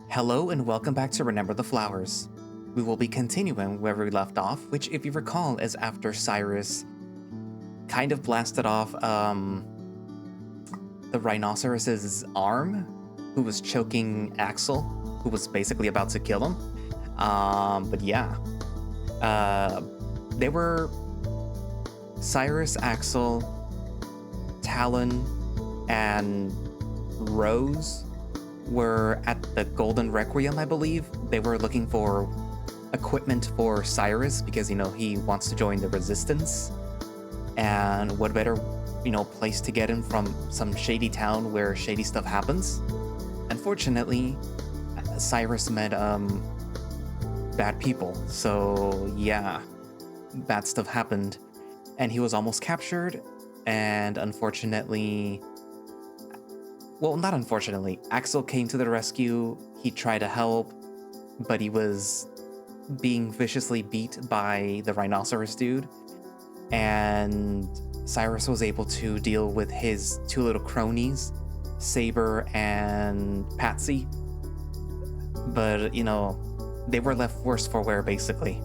Hello and welcome back to Remember the Flowers. We will be continuing where we left off, which, if you recall, is after Cyrus kind of blasted off the rhinoceros's arm, who was choking Axel, who was basically about to kill him. But yeah, they were Cyrus, Axel, Talon, and Rose were at the Golden Requiem, I believe. They were looking for equipment for Cyrus because, he wants to join the Resistance. And what better, place to get him from some shady town where shady stuff happens? Unfortunately, Cyrus met, bad people. So, yeah, bad stuff happened. And he was almost captured. And unfortunately... Well, not unfortunately. Axel came to the rescue. He tried to help, but he was being viciously beat by the rhinoceros dude. And Cyrus was able to deal with his two little cronies, Saber and Patsy. But, they were left worse for wear, basically.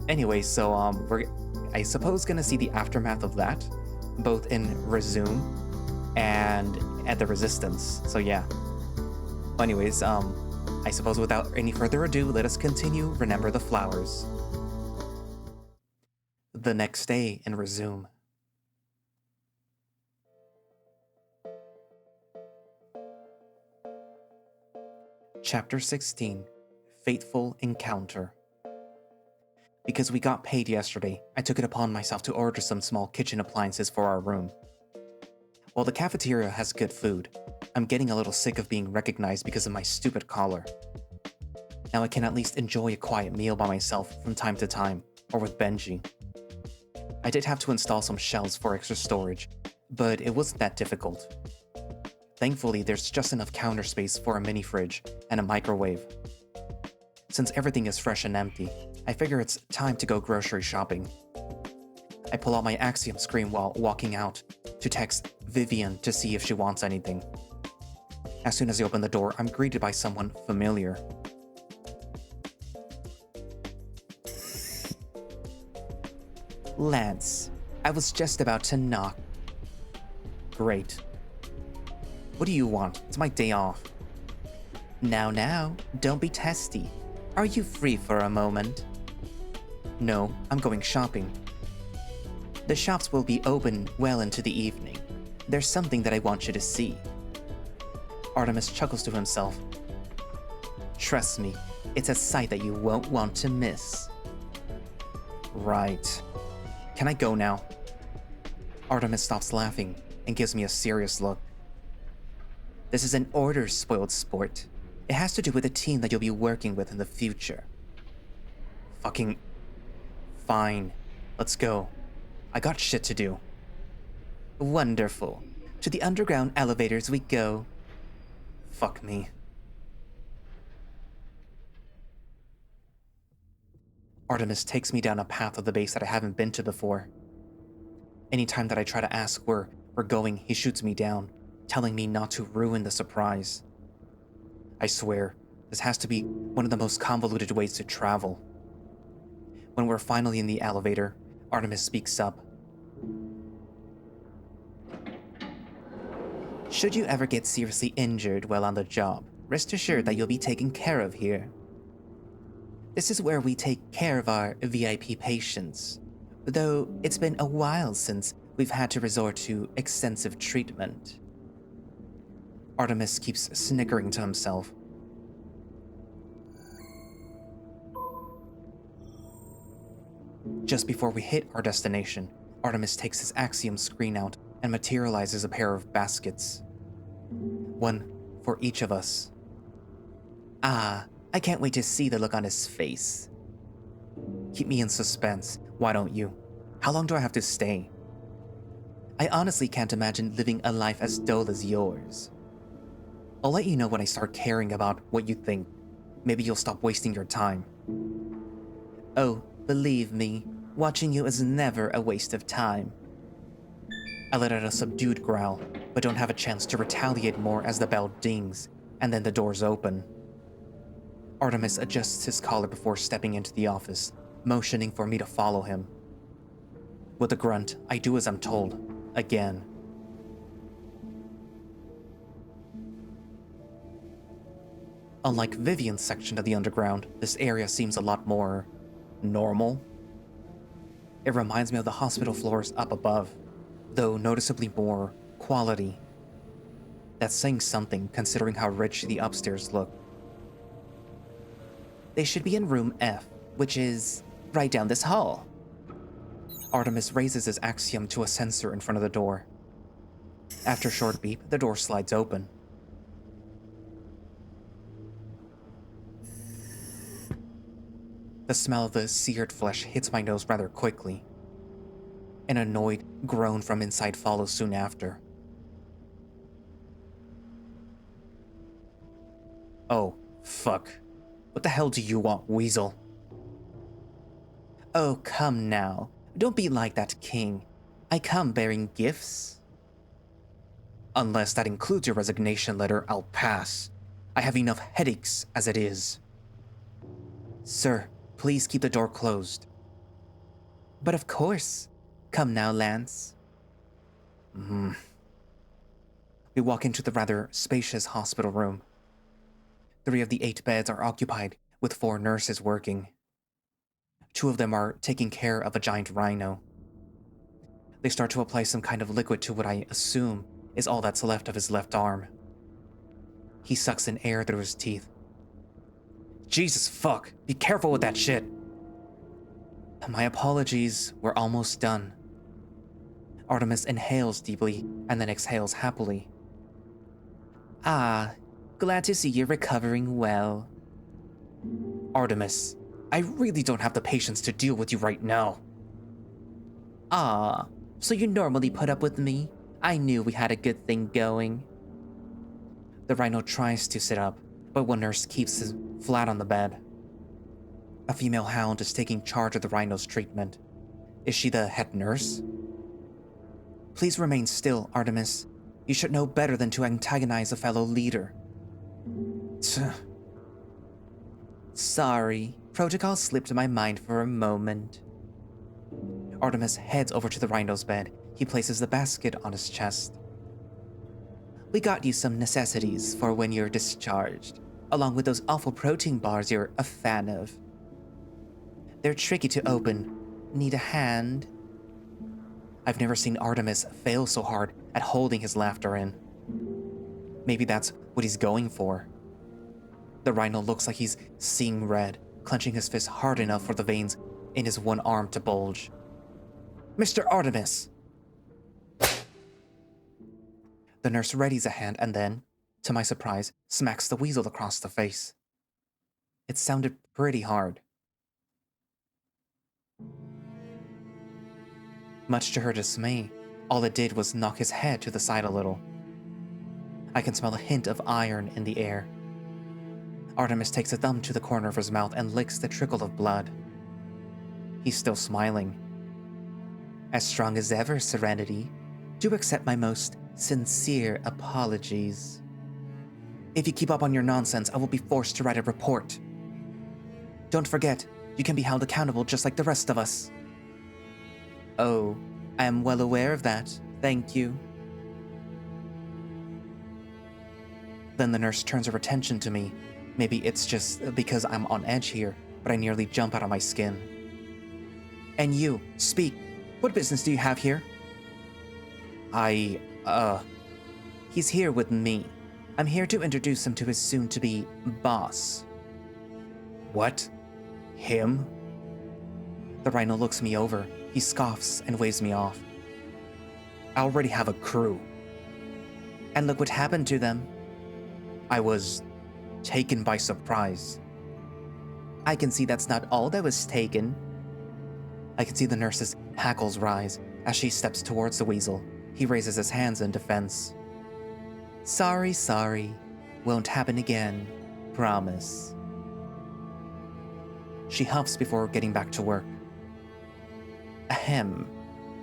Anyway, so we're, I suppose, gonna see the aftermath of that, both in Resume and at the Resistance. So yeah. Anyways, I suppose without any further ado, let us continue Remember the Flowers. The next day in Resume. Chapter 16, Fateful Encounter. Because we got paid yesterday, I took it upon myself to order some small kitchen appliances for our room. While the cafeteria has good food, I'm getting a little sick of being recognized because of my stupid collar. Now I can at least enjoy a quiet meal by myself from time to time, or with Benji. I did have to install some shelves for extra storage, but it wasn't that difficult. Thankfully, there's just enough counter space for a mini fridge and a microwave. Since everything is fresh and empty, I figure it's time to go grocery shopping. I pull out my Axiom screen while walking out to text Vivian to see if she wants anything. As soon as I open the door, I'm greeted by someone familiar. Lance, I was just about to knock. Great. What do you want? It's my day off. Now, don't be testy. Are you free for a moment? No, I'm going shopping. The shops will be open well into the evening. There's something that I want you to see. Artemis chuckles to himself. Trust me, it's a sight that you won't want to miss. Right. Can I go now? Artemis stops laughing and gives me a serious look. This is an order, spoiled sport. It has to do with the team that you'll be working with in the future. Fucking... Fine. Let's go. I got shit to do. Wonderful. To the underground elevators we go. Fuck me. Artemis takes me down a path of the base that I haven't been to before. Anytime that I try to ask where we're going, he shoots me down, telling me not to ruin the surprise. I swear, this has to be one of the most convoluted ways to travel. When we're finally in the elevator, Artemis speaks up. Should you ever get seriously injured while on the job, rest assured that you'll be taken care of here. This is where we take care of our VIP patients, though it's been a while since we've had to resort to extensive treatment. Artemis keeps snickering to himself. Just before we hit our destination, Artemis takes his Axiom screen out and materializes a pair of baskets. One for each of us. Ah, I can't wait to see the look on his face. Keep me in suspense, why don't you? How long do I have to stay? I honestly can't imagine living a life as dull as yours. I'll let you know when I start caring about what you think. Maybe you'll stop wasting your time. Oh, believe me, watching you is never a waste of time. I let out a subdued growl, but don't have a chance to retaliate more as the bell dings, and then the doors open. Artemis adjusts his collar before stepping into the office, motioning for me to follow him. With a grunt, I do as I'm told, again. Unlike Vivian's section of the underground, this area seems a lot more normal. It reminds me of the hospital floors up above, though noticeably more quality. That's saying something considering how rich the upstairs look. They should be in room F, which is right down this hall. Artemis raises his axiom to a sensor in front of the door. After a short beep, the door slides open. The smell of the seared flesh hits my nose rather quickly. An annoyed groan from inside follows soon after. Oh, fuck. What the hell do you want, Weasel? Oh, come now. Don't be like that, King. I come bearing gifts. Unless that includes your resignation letter, I'll pass. I have enough headaches as it is. Sir, please keep the door closed. But of course. Come now, Lance. We walk into the rather spacious hospital room. 3 of the 8 beds are occupied, with 4 nurses working. 2 of them are taking care of a giant rhino. They start to apply some kind of liquid to what I assume is all that's left of his left arm. He sucks in air through his teeth. Jesus fuck, be careful with that shit. My apologies, we're almost done. Artemis inhales deeply and then exhales happily. Ah, glad to see you're recovering well. Artemis, I really don't have the patience to deal with you right now. Ah, so you normally put up with me? I knew we had a good thing going. The rhino tries to sit up, but one nurse keeps him flat on the bed. A female hound is taking charge of the rhino's treatment. Is she the head nurse? Please remain still, Artemis. You should know better than to antagonize a fellow leader. Sorry, protocol slipped my mind for a moment. Artemis heads over to the rhino's bed. He places the basket on his chest. We got you some necessities for when you're discharged, along with those awful protein bars you're a fan of. They're tricky to open. Need a hand? I've never seen Artemis fail so hard at holding his laughter in. Maybe that's what he's going for. The rhino looks like he's seeing red, clenching his fist hard enough for the veins in his one arm to bulge. Mr. Artemis! The nurse readies a hand and then, to my surprise, smacks the weasel across the face. It sounded pretty hard. Much to her dismay, all it did was knock his head to the side a little. I can smell a hint of iron in the air. Artemis takes a thumb to the corner of his mouth and licks the trickle of blood. He's still smiling. As strong as ever, Serenity. Do accept my most sincere apologies. If you keep up on your nonsense, I will be forced to write a report. Don't forget, you can be held accountable just like the rest of us. Oh, I am well aware of that. Thank you. Then the nurse turns her attention to me. Maybe it's just because I'm on edge here, but I nearly jump out of my skin. And you, speak. What business do you have here? He's here with me. I'm here to introduce him to his soon-to-be boss. What? Him? The rhino looks me over. He scoffs and waves me off. I already have a crew. And look what happened to them. I was taken by surprise. I can see that's not all that was taken. I can see the nurse's hackles rise as she steps towards the weasel. He raises his hands in defense. Sorry. Won't happen again. Promise. She huffs before getting back to work. Ahem.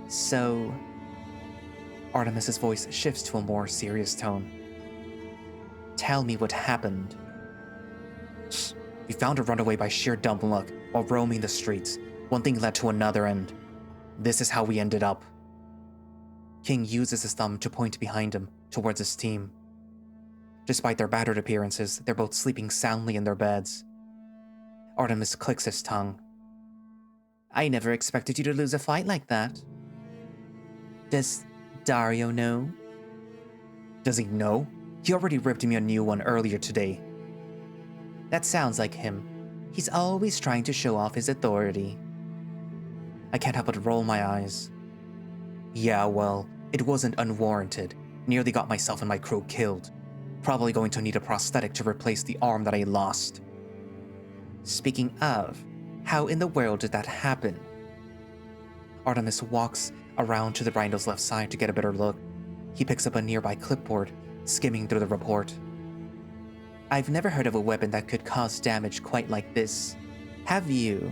So... Artemis's voice shifts to a more serious tone. Tell me what happened. We found a runaway by sheer dumb luck while roaming the streets. One thing led to another, and this is how we ended up. King uses his thumb to point behind him, towards his team. Despite their battered appearances, they're both sleeping soundly in their beds. Artemis clicks his tongue. I never expected you to lose a fight like that. Does Dario know? Does he know? He already ripped me a new one earlier today. That sounds like him. He's always trying to show off his authority. I can't help but roll my eyes. Yeah, well, it wasn't unwarranted. Nearly got myself and my crew killed. Probably going to need a prosthetic to replace the arm that I lost. Speaking of, how in the world did that happen? Artemis walks around to the rhino's left side to get a better look. He picks up a nearby clipboard, skimming through the report. I've never heard of a weapon that could cause damage quite like this. Have you?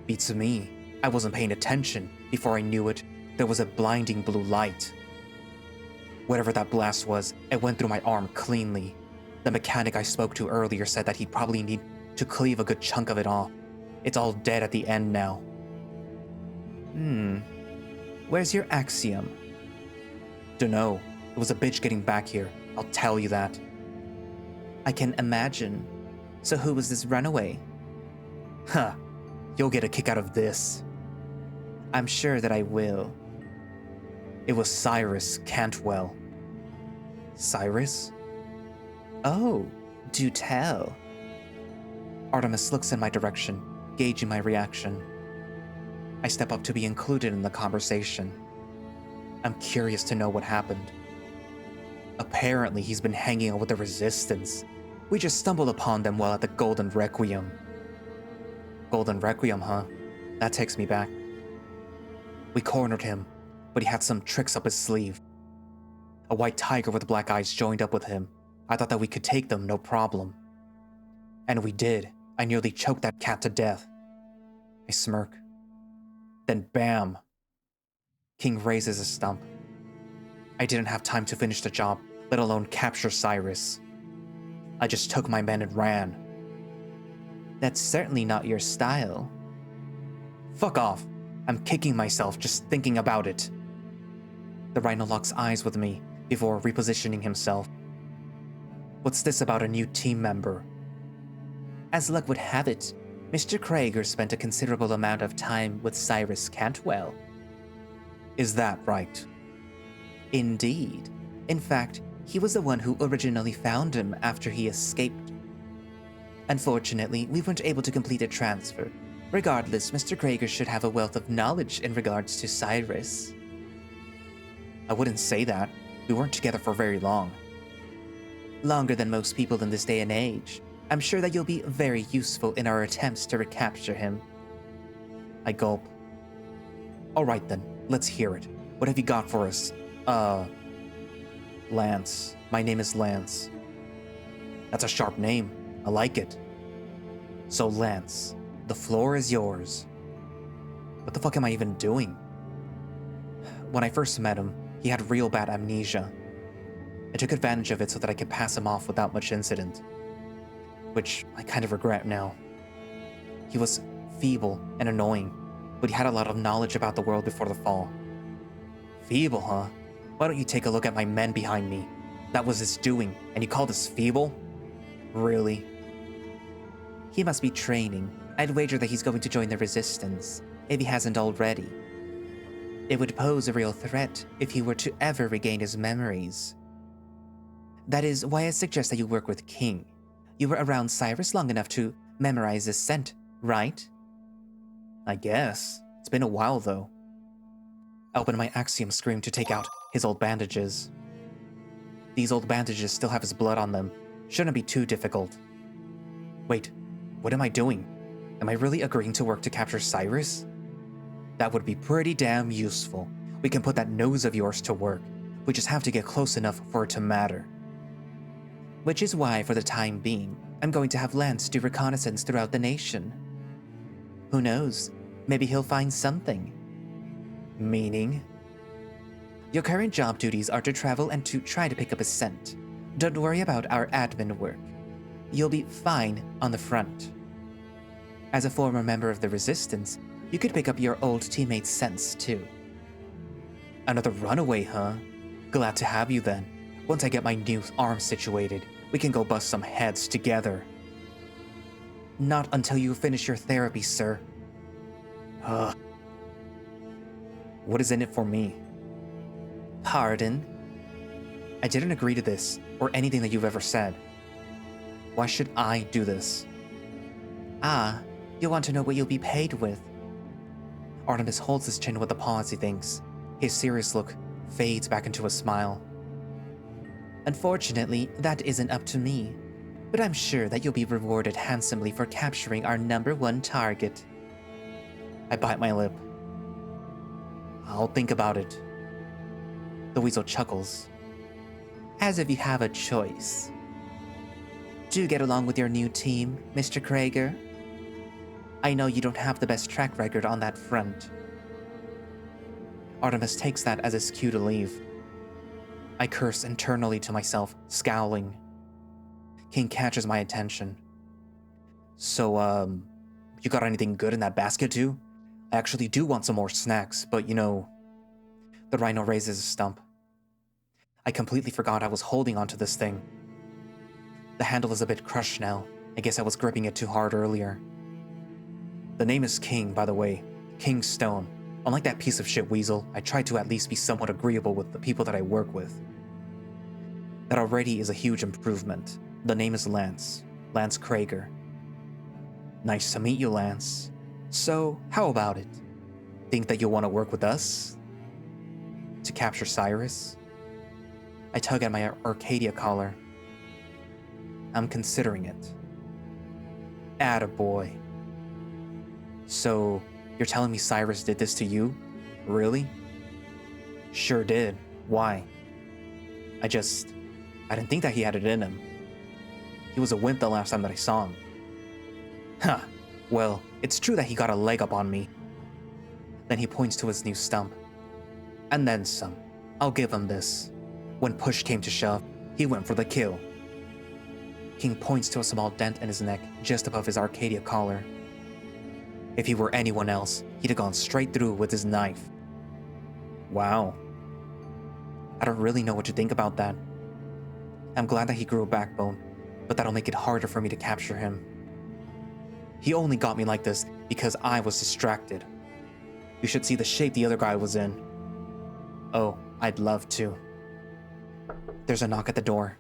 Beats me. I wasn't paying attention. Before I knew it, there was a blinding blue light. Whatever that blast was, it went through my arm cleanly. The mechanic I spoke to earlier said that he'd probably need to cleave a good chunk of it off. It's all dead at the end now. Where's your axiom? Dunno. It was a bitch getting back here. I'll tell you that. I can imagine. So who was this runaway? Huh. You'll get a kick out of this. I'm sure that I will. It was Cyrus Cantwell. Cyrus? Oh, do tell. Artemis looks in my direction, gauging my reaction. I step up to be included in the conversation. I'm curious to know what happened. Apparently, he's been hanging out with the Resistance. We just stumbled upon them while at the Golden Requiem. Golden Requiem, huh? That takes me back. We cornered him, but he had some tricks up his sleeve. A white tiger with black eyes joined up with him. I thought that we could take them, no problem. And we did. I nearly choked that cat to death. I smirk. Then bam! King raises his stump. I didn't have time to finish the job, let alone capture Cyrus. I just took my men and ran. That's certainly not your style. Fuck off. I'm kicking myself just thinking about it. The rhino locks eyes with me before repositioning himself. What's this about a new team member? As luck would have it, Mr. Krager spent a considerable amount of time with Cyrus Cantwell. Is that right? Indeed. In fact, he was the one who originally found him after he escaped. Unfortunately, we weren't able to complete a transfer. Regardless, Mr. Krager should have a wealth of knowledge in regards to Cyrus. I wouldn't say that. We weren't together for very long. Longer than most people in this day and age. I'm sure that you'll be very useful in our attempts to recapture him. I gulp. Alright then, let's hear it. What have you got for us? Lance. My name is Lance. That's a sharp name. I like it. So Lance, the floor is yours. What the fuck am I even doing? When I first met him, he had real bad amnesia. I took advantage of it so that I could pass him off without much incident. Which I kind of regret now. He was feeble and annoying, but he had a lot of knowledge about the world before the fall. Feeble, huh? Why don't you take a look at my men behind me? That was his doing, and you called us feeble? Really? He must be training. I'd wager that he's going to join the Resistance, if he hasn't already. It would pose a real threat if he were to ever regain his memories. That is why I suggest that you work with King. You were around Cyrus long enough to memorize his scent, right? I guess. It's been a while, though. I open my axiom screen to take out his old bandages. These old bandages still have his blood on them. Shouldn't be too difficult. Wait, what am I doing? Am I really agreeing to work to capture Cyrus? That would be pretty damn useful. We can put that nose of yours to work. We just have to get close enough for it to matter. Which is why, for the time being, I'm going to have Lance do reconnaissance throughout the nation. Who knows? Maybe he'll find something. Meaning? Your current job duties are to travel and to try to pick up a scent. Don't worry about our admin work. You'll be fine on the front. As a former member of the Resistance, you could pick up your old teammate's sense too. Another runaway, huh? Glad to have you then. Once I get my new arm situated, we can go bust some heads together. Not until you finish your therapy, sir. Ugh. What is in it for me? Pardon? I didn't agree to this, or anything that you've ever said. Why should I do this? Ah, you want to know what you'll be paid with? Artemis holds his chin with a pause, he thinks. His serious look fades back into a smile. Unfortunately, that isn't up to me, but I'm sure that you'll be rewarded handsomely for capturing our #1 target. I bite my lip. I'll think about it. The weasel chuckles. As if you have a choice. Do get along with your new team, Mr. Krager. I know you don't have the best track record on that front. Artemis takes that as his cue to leave. I curse internally to myself, scowling. King catches my attention. So, you got anything good in that basket too? I actually do want some more snacks, but you know... The rhino raises a stump. I completely forgot I was holding onto this thing. The handle is a bit crushed now. I guess I was gripping it too hard earlier. The name is King, by the way. King Stone. Unlike that piece of shit weasel, I try to at least be somewhat agreeable with the people that I work with. That already is a huge improvement. The name is Lance. Lance Krager. Nice to meet you, Lance. So, how about it? Think that you'll want to work with us? To capture Cyrus? I tug at my Arcadia collar. I'm considering it. Attaboy. So, you're telling me Cyrus did this to you? Really? Sure did. Why? I didn't think that he had it in him. He was a wimp the last time that I saw him. Huh. Well, it's true that he got a leg up on me. Then he points to his new stump. And then some. I'll give him this. When push came to shove, he went for the kill. King points to a small dent in his neck just above his Arcadia collar. If he were anyone else, he'd have gone straight through with his knife. Wow. I don't really know what to think about that. I'm glad that he grew a backbone, but that'll make it harder for me to capture him. He only got me like this because I was distracted. You should see the shape the other guy was in. Oh, I'd love to. There's a knock at the door.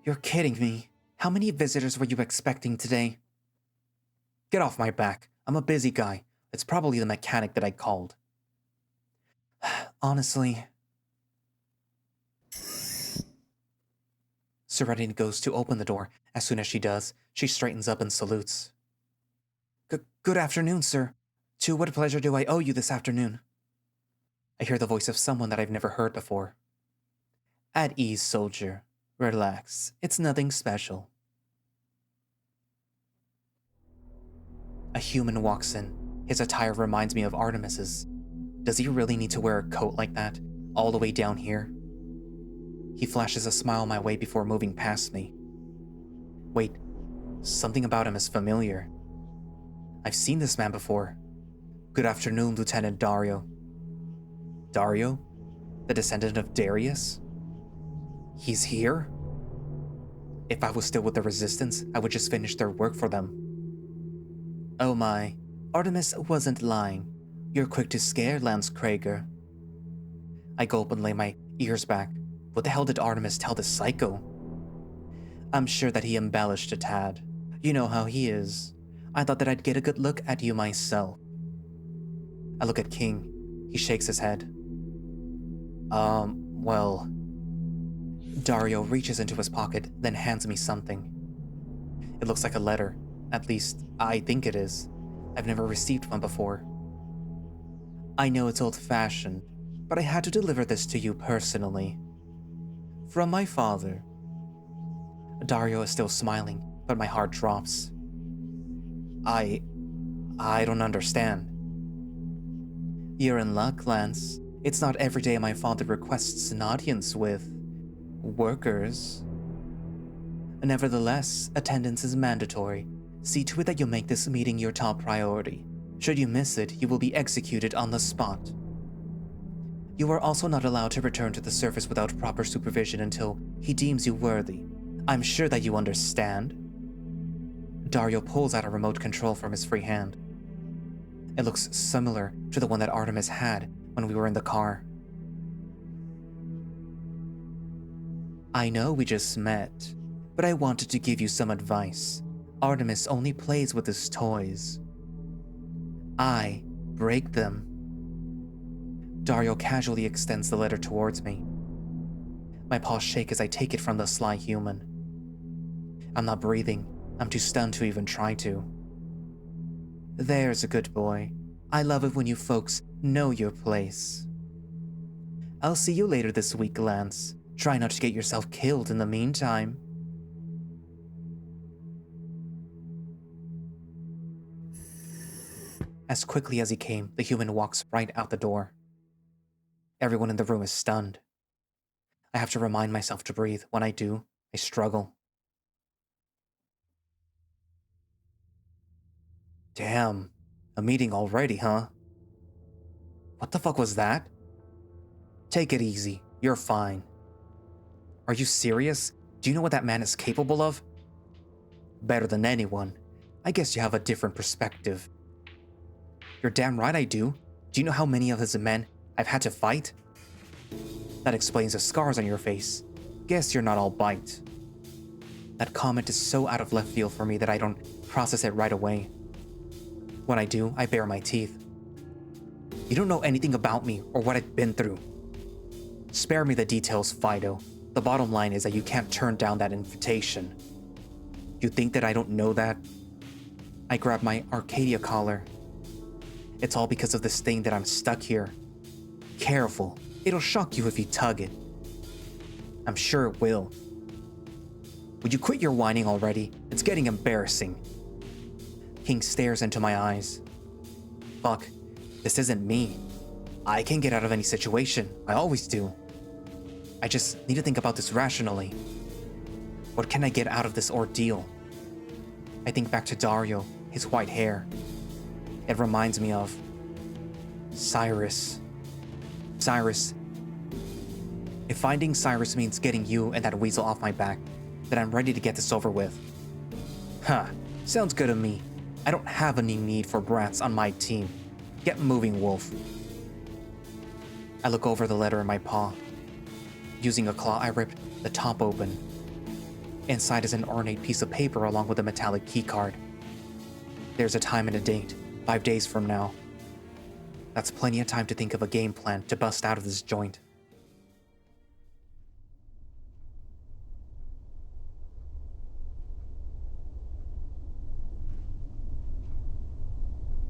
You're kidding me. How many visitors were you expecting today? Get off my back. I'm a busy guy. It's probably the mechanic that I called. Honestly... Serenity goes to open the door. As soon as she does, she straightens up and salutes. Good afternoon, sir. To what pleasure do I owe you this afternoon? I hear the voice of someone that I've never heard before. At ease, soldier. Relax. It's nothing special. A human walks in. His attire reminds me of Artemis's. Does he really need to wear a coat like that, all the way down here? He flashes a smile my way before moving past me. Wait, something about him is familiar. I've seen this man before. Good afternoon, Lieutenant Dario. Dario? The descendant of Darius? He's here? If I was still with the Resistance, I would just finish their work for them. Oh my, Artemis wasn't lying. You're quick to scare, Lance Krager. I gulp and lay my ears back. What the hell did Artemis tell this psycho? I'm sure that he embellished a tad. You know how he is. I thought that I'd get a good look at you myself. I look at King. He shakes his head. Well... Dario reaches into his pocket, then hands me something. It looks like a letter. At least, I think it is. I've never received one before. I know it's old-fashioned, but I had to deliver this to you personally. From my father. Dario is still smiling, but my heart drops. I don't understand. You're in luck, Lance. It's not every day my father requests an audience with... workers. Nevertheless, attendance is mandatory. See to it that you make this meeting your top priority. Should you miss it, you will be executed on the spot. You are also not allowed to return to the surface without proper supervision until he deems you worthy. I'm sure that you understand. Dario pulls out a remote control from his free hand. It looks similar to the one that Artemis had when we were in the car. I know we just met, but I wanted to give you some advice. Artemis only plays with his toys. I break them. Dario casually extends the letter towards me. My paws shake as I take it from the sly human. I'm not breathing. I'm too stunned to even try to. There's a good boy. I love it when you folks know your place. I'll see you later this week, Lance. Try not to get yourself killed in the meantime. As quickly as he came, the human walks right out the door. Everyone in the room is stunned. I have to remind myself to breathe. When I do, I struggle. Damn, a meeting already, huh? What the fuck was that? Take it easy, you're fine. Are you serious? Do you know what that man is capable of? Better than anyone. I guess you have a different perspective. You're damn right I do. Do you know how many of his men I've had to fight? That explains the scars on your face. Guess you're not all bite. That comment is so out of left field for me that I don't process it right away. When I do, I bare my teeth. You don't know anything about me or what I've been through. Spare me the details, Fido. The bottom line is that you can't turn down that invitation. You think that I don't know that? I grab my Arcadia collar. It's all because of this thing that I'm stuck here. Careful, it'll shock you if you tug it. I'm sure it will. Would you quit your whining already? It's getting embarrassing. King stares into my eyes. Fuck, this isn't me. I can get out of any situation, I always do. I just need to think about this rationally. What can I get out of this ordeal? I think back to Dario, his white hair. It reminds me of Cyrus. Cyrus. If finding Cyrus means getting you and that weasel off my back, then I'm ready to get this over with. Huh, sounds good to me. I don't have any need for brats on my team. Get moving, Wolf. I look over the letter in my paw. Using a claw, I rip the top open. Inside is an ornate piece of paper along with a metallic keycard. There's a time and a date, 5 days from now. That's plenty of time to think of a game plan to bust out of this joint.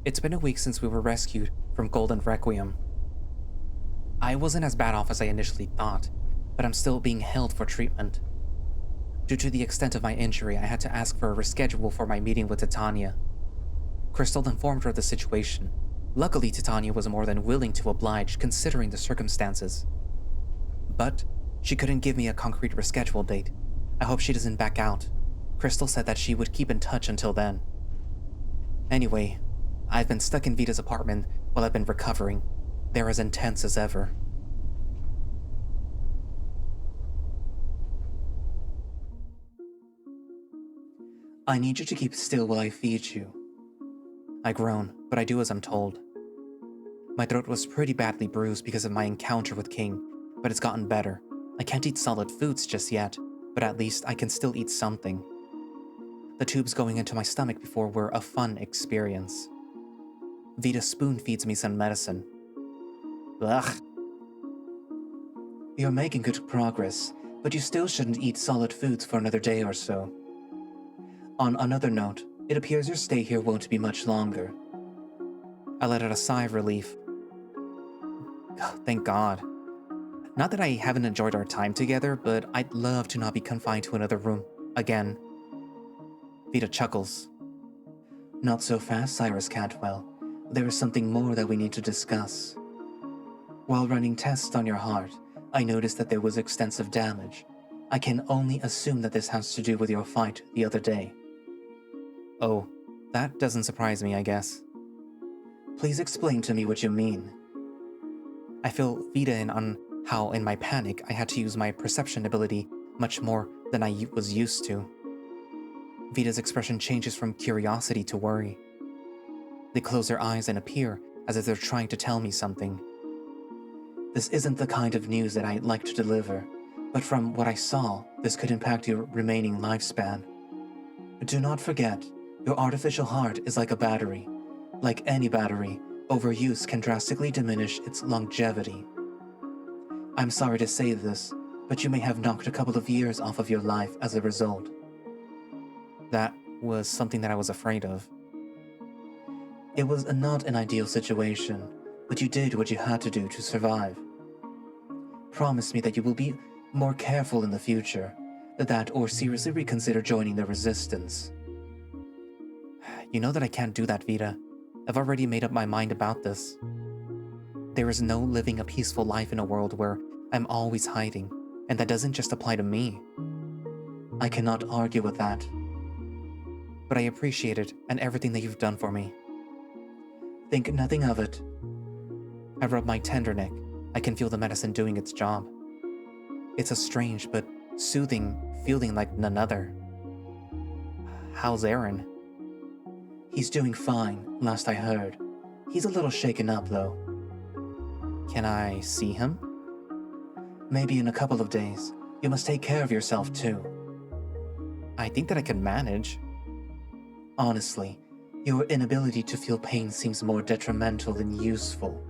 It's been a week since we were rescued from Golden Requiem. I wasn't as bad off as I initially thought, but I'm still being held for treatment. Due to the extent of my injury, I had to ask for a reschedule for my meeting with Titania. Crystal informed her of the situation. Luckily, Titania was more than willing to oblige considering the circumstances. But she couldn't give me a concrete reschedule date. I hope she doesn't back out. Crystal said that she would keep in touch until then. Anyway, I've been stuck in Vita's apartment while I've been recovering. They're as intense as ever. I need you to keep still while I feed you. I groan, but I do as I'm told. My throat was pretty badly bruised because of my encounter with King, but it's gotten better. I can't eat solid foods just yet, but at least I can still eat something. The tubes going into my stomach before were a fun experience. Vita spoon feeds me some medicine. Ugh. You're making good progress, but you still shouldn't eat solid foods for another day or so. On another note, it appears your stay here won't be much longer. I let out a sigh of relief. Thank God. Not that I haven't enjoyed our time together, but I'd love to not be confined to another room again. Vita chuckles. Not so fast, Cyrus Cantwell. There is something more that we need to discuss. While running tests on your heart, I noticed that there was extensive damage. I can only assume that this has to do with your fight the other day. Oh, that doesn't surprise me, I guess. Please explain to me what you mean. I fill Vida in on how, in my panic, I had to use my perception ability much more than I was used to. Vida's expression changes from curiosity to worry. They close their eyes and appear as if they're trying to tell me something. This isn't the kind of news that I'd like to deliver, but from what I saw, this could impact your remaining lifespan. Do not forget, your artificial heart is like a battery. Like any battery, overuse can drastically diminish its longevity. I'm sorry to say this, but you may have knocked a couple of years off of your life as a result. That was something that I was afraid of. It was not an ideal situation, but you did what you had to do to survive. Promise me that you will be more careful in the future, that or seriously reconsider joining the resistance. You know that I can't do that, Vida. I've already made up my mind about this. There is no living a peaceful life in a world where I'm always hiding, and that doesn't just apply to me. I cannot argue with that. But I appreciate it and everything that you've done for me. Think nothing of it. I rub my tender neck. I can feel the medicine doing its job. It's a strange but soothing feeling like none other. How's Aaron? He's doing fine, last I heard. He's a little shaken up, though. Can I see him? Maybe in a couple of days. You must take care of yourself, too. I think that I can manage. Honestly, your inability to feel pain seems more detrimental than useful.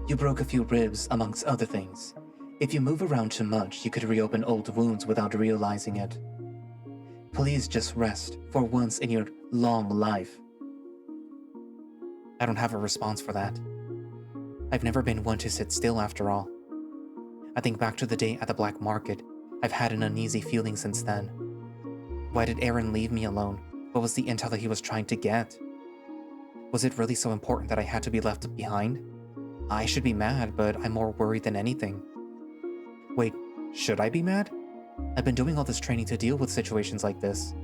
You broke a few ribs, amongst other things. If you move around too much, you could reopen old wounds without realizing it. Please just rest for once in your long life. I don't have a response for that. I've never been one to sit still after all. I think back to the day at the black market. I've had an uneasy feeling since then. Why did Aaron leave me alone? What was the intel that he was trying to get? Was it really so important that I had to be left behind? I should be mad, but I'm more worried than anything. Wait, should I be mad? I've been doing all this training to deal with situations like this.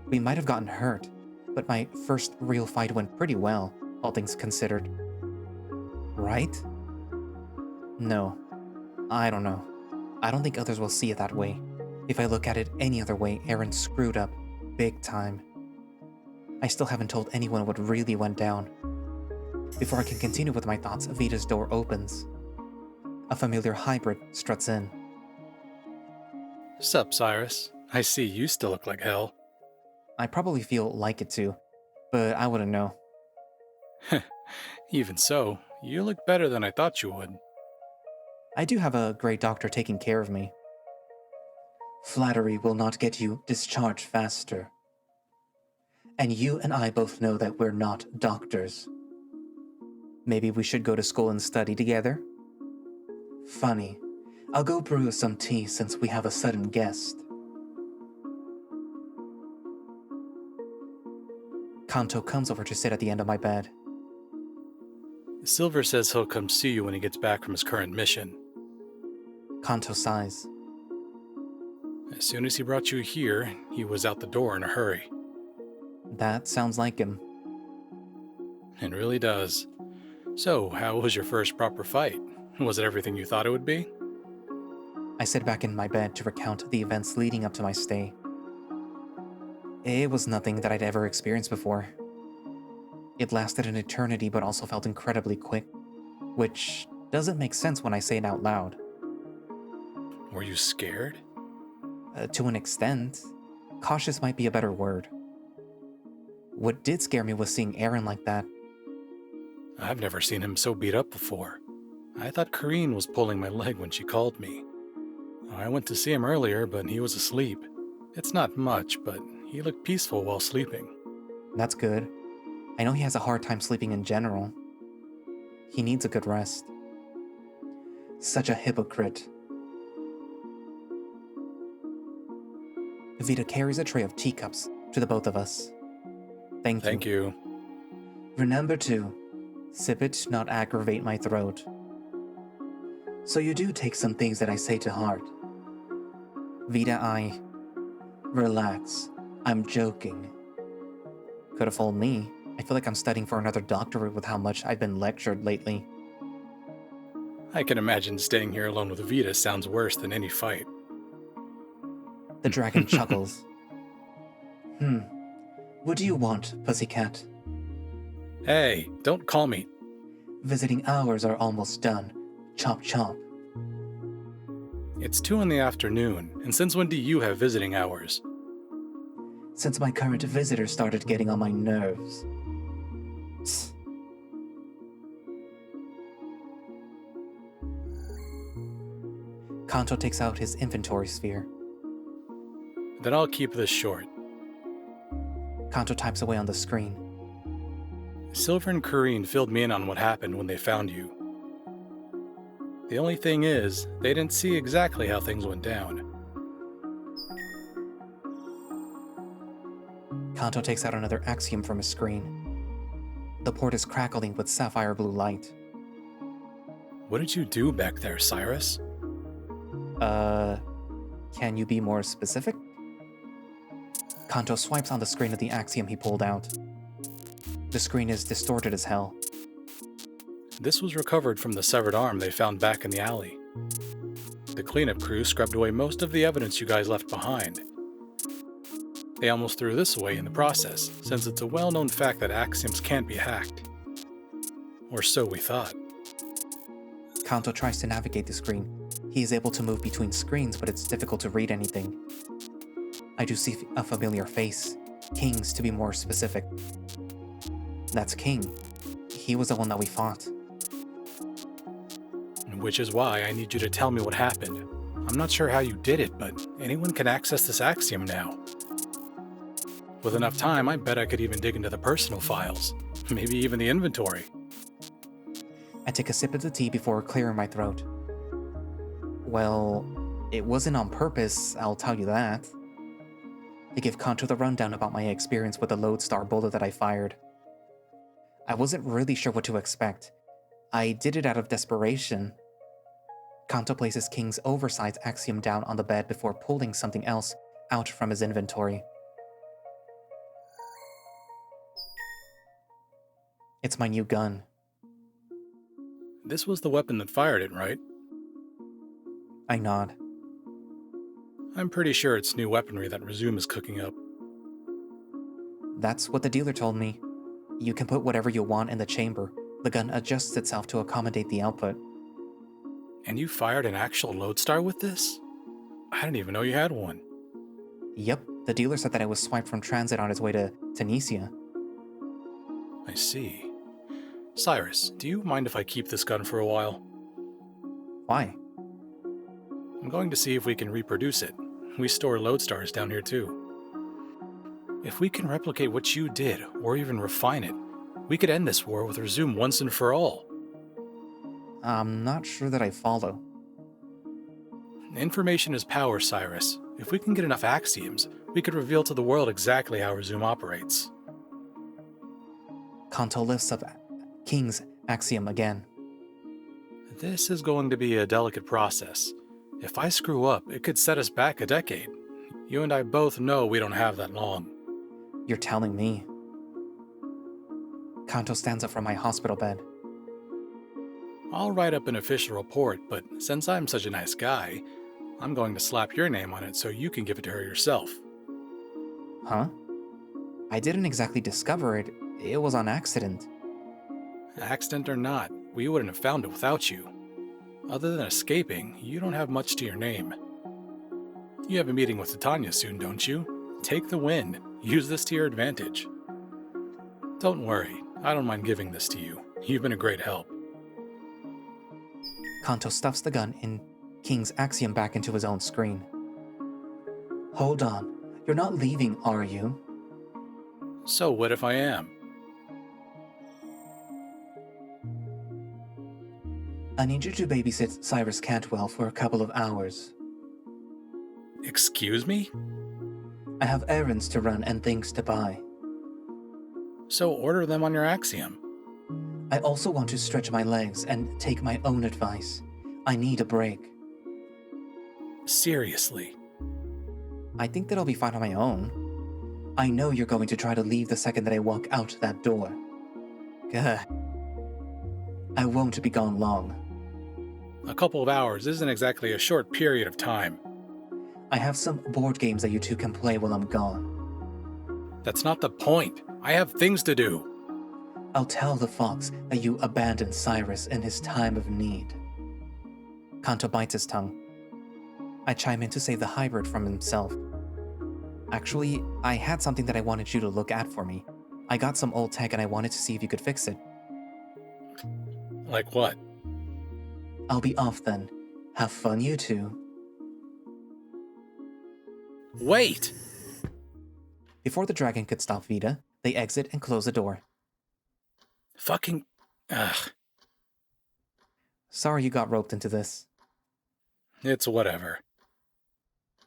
We might have gotten hurt, but my first real fight went pretty well, all things considered. Right? No, I don't know. I don't think others will see it that way. If I look at it any other way, Aaron screwed up, big time. I still haven't told anyone what really went down. Before I can continue with my thoughts, Vida's door opens. A familiar hybrid struts in. Sup, Cyrus? I see you still look like hell. I probably feel like it too, but I wouldn't know. Even so, you look better than I thought you would. I do have a great doctor taking care of me. Flattery will not get you discharged faster. And you and I both know that we're not doctors. Maybe we should go to school and study together? Funny. I'll go brew us some tea since we have a sudden guest. Kanto comes over to sit at the end of my bed. Silver says he'll come see you when he gets back from his current mission. Kanto sighs. As soon as he brought you here, he was out the door in a hurry. That sounds like him. It really does. So, how was your first proper fight? Was it everything you thought it would be? I sit back in my bed to recount the events leading up to my stay. It was nothing that I'd ever experienced before. It lasted an eternity but also felt incredibly quick, which doesn't make sense when I say it out loud. Were you scared? To an extent. Cautious might be a better word. What did scare me was seeing Aaron like that. I've never seen him so beat up before. I thought Kareen was pulling my leg when she called me. I went to see him earlier, but he was asleep. It's not much, but he looked peaceful while sleeping. That's good. I know he has a hard time sleeping in general. He needs a good rest. Such a hypocrite. Vida carries a tray of teacups to the both of us. Thank you. Remember to sip it, not aggravate my throat. So you do take some things that I say to heart. Vida, relax. I'm joking. Could have fooled me. I feel like I'm studying for another doctorate with how much I've been lectured lately. I can imagine staying here alone with Vita sounds worse than any fight. The dragon chuckles. What do you want, pussycat? Hey, don't call me. Visiting hours are almost done. Chomp chomp. It's 2 in the afternoon, and since when do you have visiting hours? Since my current visitor started getting on my nerves. Psst. Kanto takes out his inventory sphere. Then I'll keep this short. Kanto types away on the screen. Silver and Kareen filled me in on what happened when they found you. The only thing is, they didn't see exactly how things went down. Kanto takes out another axiom from his screen. The port is crackling with sapphire blue light. What did you do back there, Cyrus? Can you be more specific? Kanto swipes on the screen of the axiom he pulled out. The screen is distorted as hell. This was recovered from the severed arm they found back in the alley. The cleanup crew scrubbed away most of the evidence you guys left behind. They almost threw this away in the process, since it's a well-known fact that axioms can't be hacked. Or so we thought. Kanto tries to navigate the screen. He is able to move between screens, but it's difficult to read anything. I do see a familiar face. King's, to be more specific. That's King. He was the one that we fought. Which is why I need you to tell me what happened. I'm not sure how you did it, but anyone can access this axiom now. With enough time, I bet I could even dig into the personal files. Maybe even the inventory. I take a sip of the tea before clearing my throat. Well, it wasn't on purpose, I'll tell you that. I give Kanto the rundown about my experience with the lodestar bullet that I fired. I wasn't really sure what to expect. I did it out of desperation. Kanto places King's oversized axiom down on the bed before pulling something else out from his inventory. It's my new gun. This was the weapon that fired it, right? I nod. I'm pretty sure it's new weaponry that Resume is cooking up. That's what the dealer told me. You can put whatever you want in the chamber. The gun adjusts itself to accommodate the output. And you fired an actual lodestar with this? I didn't even know you had one. Yep, the dealer said that it was swiped from transit on its way to Titania. I see. Cyrus, do you mind if I keep this gun for a while? Why? I'm going to see if we can reproduce it. We store lodestars down here too. If we can replicate what you did, or even refine it, we could end this war with Resume once and for all. I'm not sure that I follow. Information is power, Cyrus. If we can get enough axioms, we could reveal to the world exactly how Resume operates. Kanto lifts up King's axiom again. This is going to be a delicate process. If I screw up, it could set us back a decade. You and I both know we don't have that long. You're telling me. Kanto stands up from my hospital bed. I'll write up an official report, but since I'm such a nice guy, I'm going to slap your name on it so you can give it to her yourself. Huh? I didn't exactly discover it. It was on accident. Accident or not, we wouldn't have found it without you. Other than escaping, you don't have much to your name. You have a meeting with Titania soon, don't you? Take the win. Use this to your advantage. Don't worry, I don't mind giving this to you. You've been a great help. Kanto stuffs the gun in King's axiom back into his own screen. Hold on. You're not leaving, are you? So what if I am? I need you to babysit Cyrus Cantwell for a couple of hours. Excuse me? I have errands to run and things to buy. So order them on your axiom. I also want to stretch my legs and take my own advice. I need a break. Seriously. I think that I'll be fine on my own. I know you're going to try to leave the second that I walk out that door. Gah. I won't be gone long. A couple of hours isn't exactly a short period of time. I have some board games that you two can play while I'm gone. That's not the point. I have things to do. I'll tell the fox that you abandoned Cyrus in his time of need. Kanto bites his tongue. I chime in to save the hybrid from himself. Actually, I had something that I wanted you to look at for me. I got some old tech and I wanted to see if you could fix it. Like what? I'll be off then. Have fun, you two. Wait! Before the dragon could stop Vita, they exit and close the door. Fucking... Ugh. Sorry you got roped into this. It's whatever.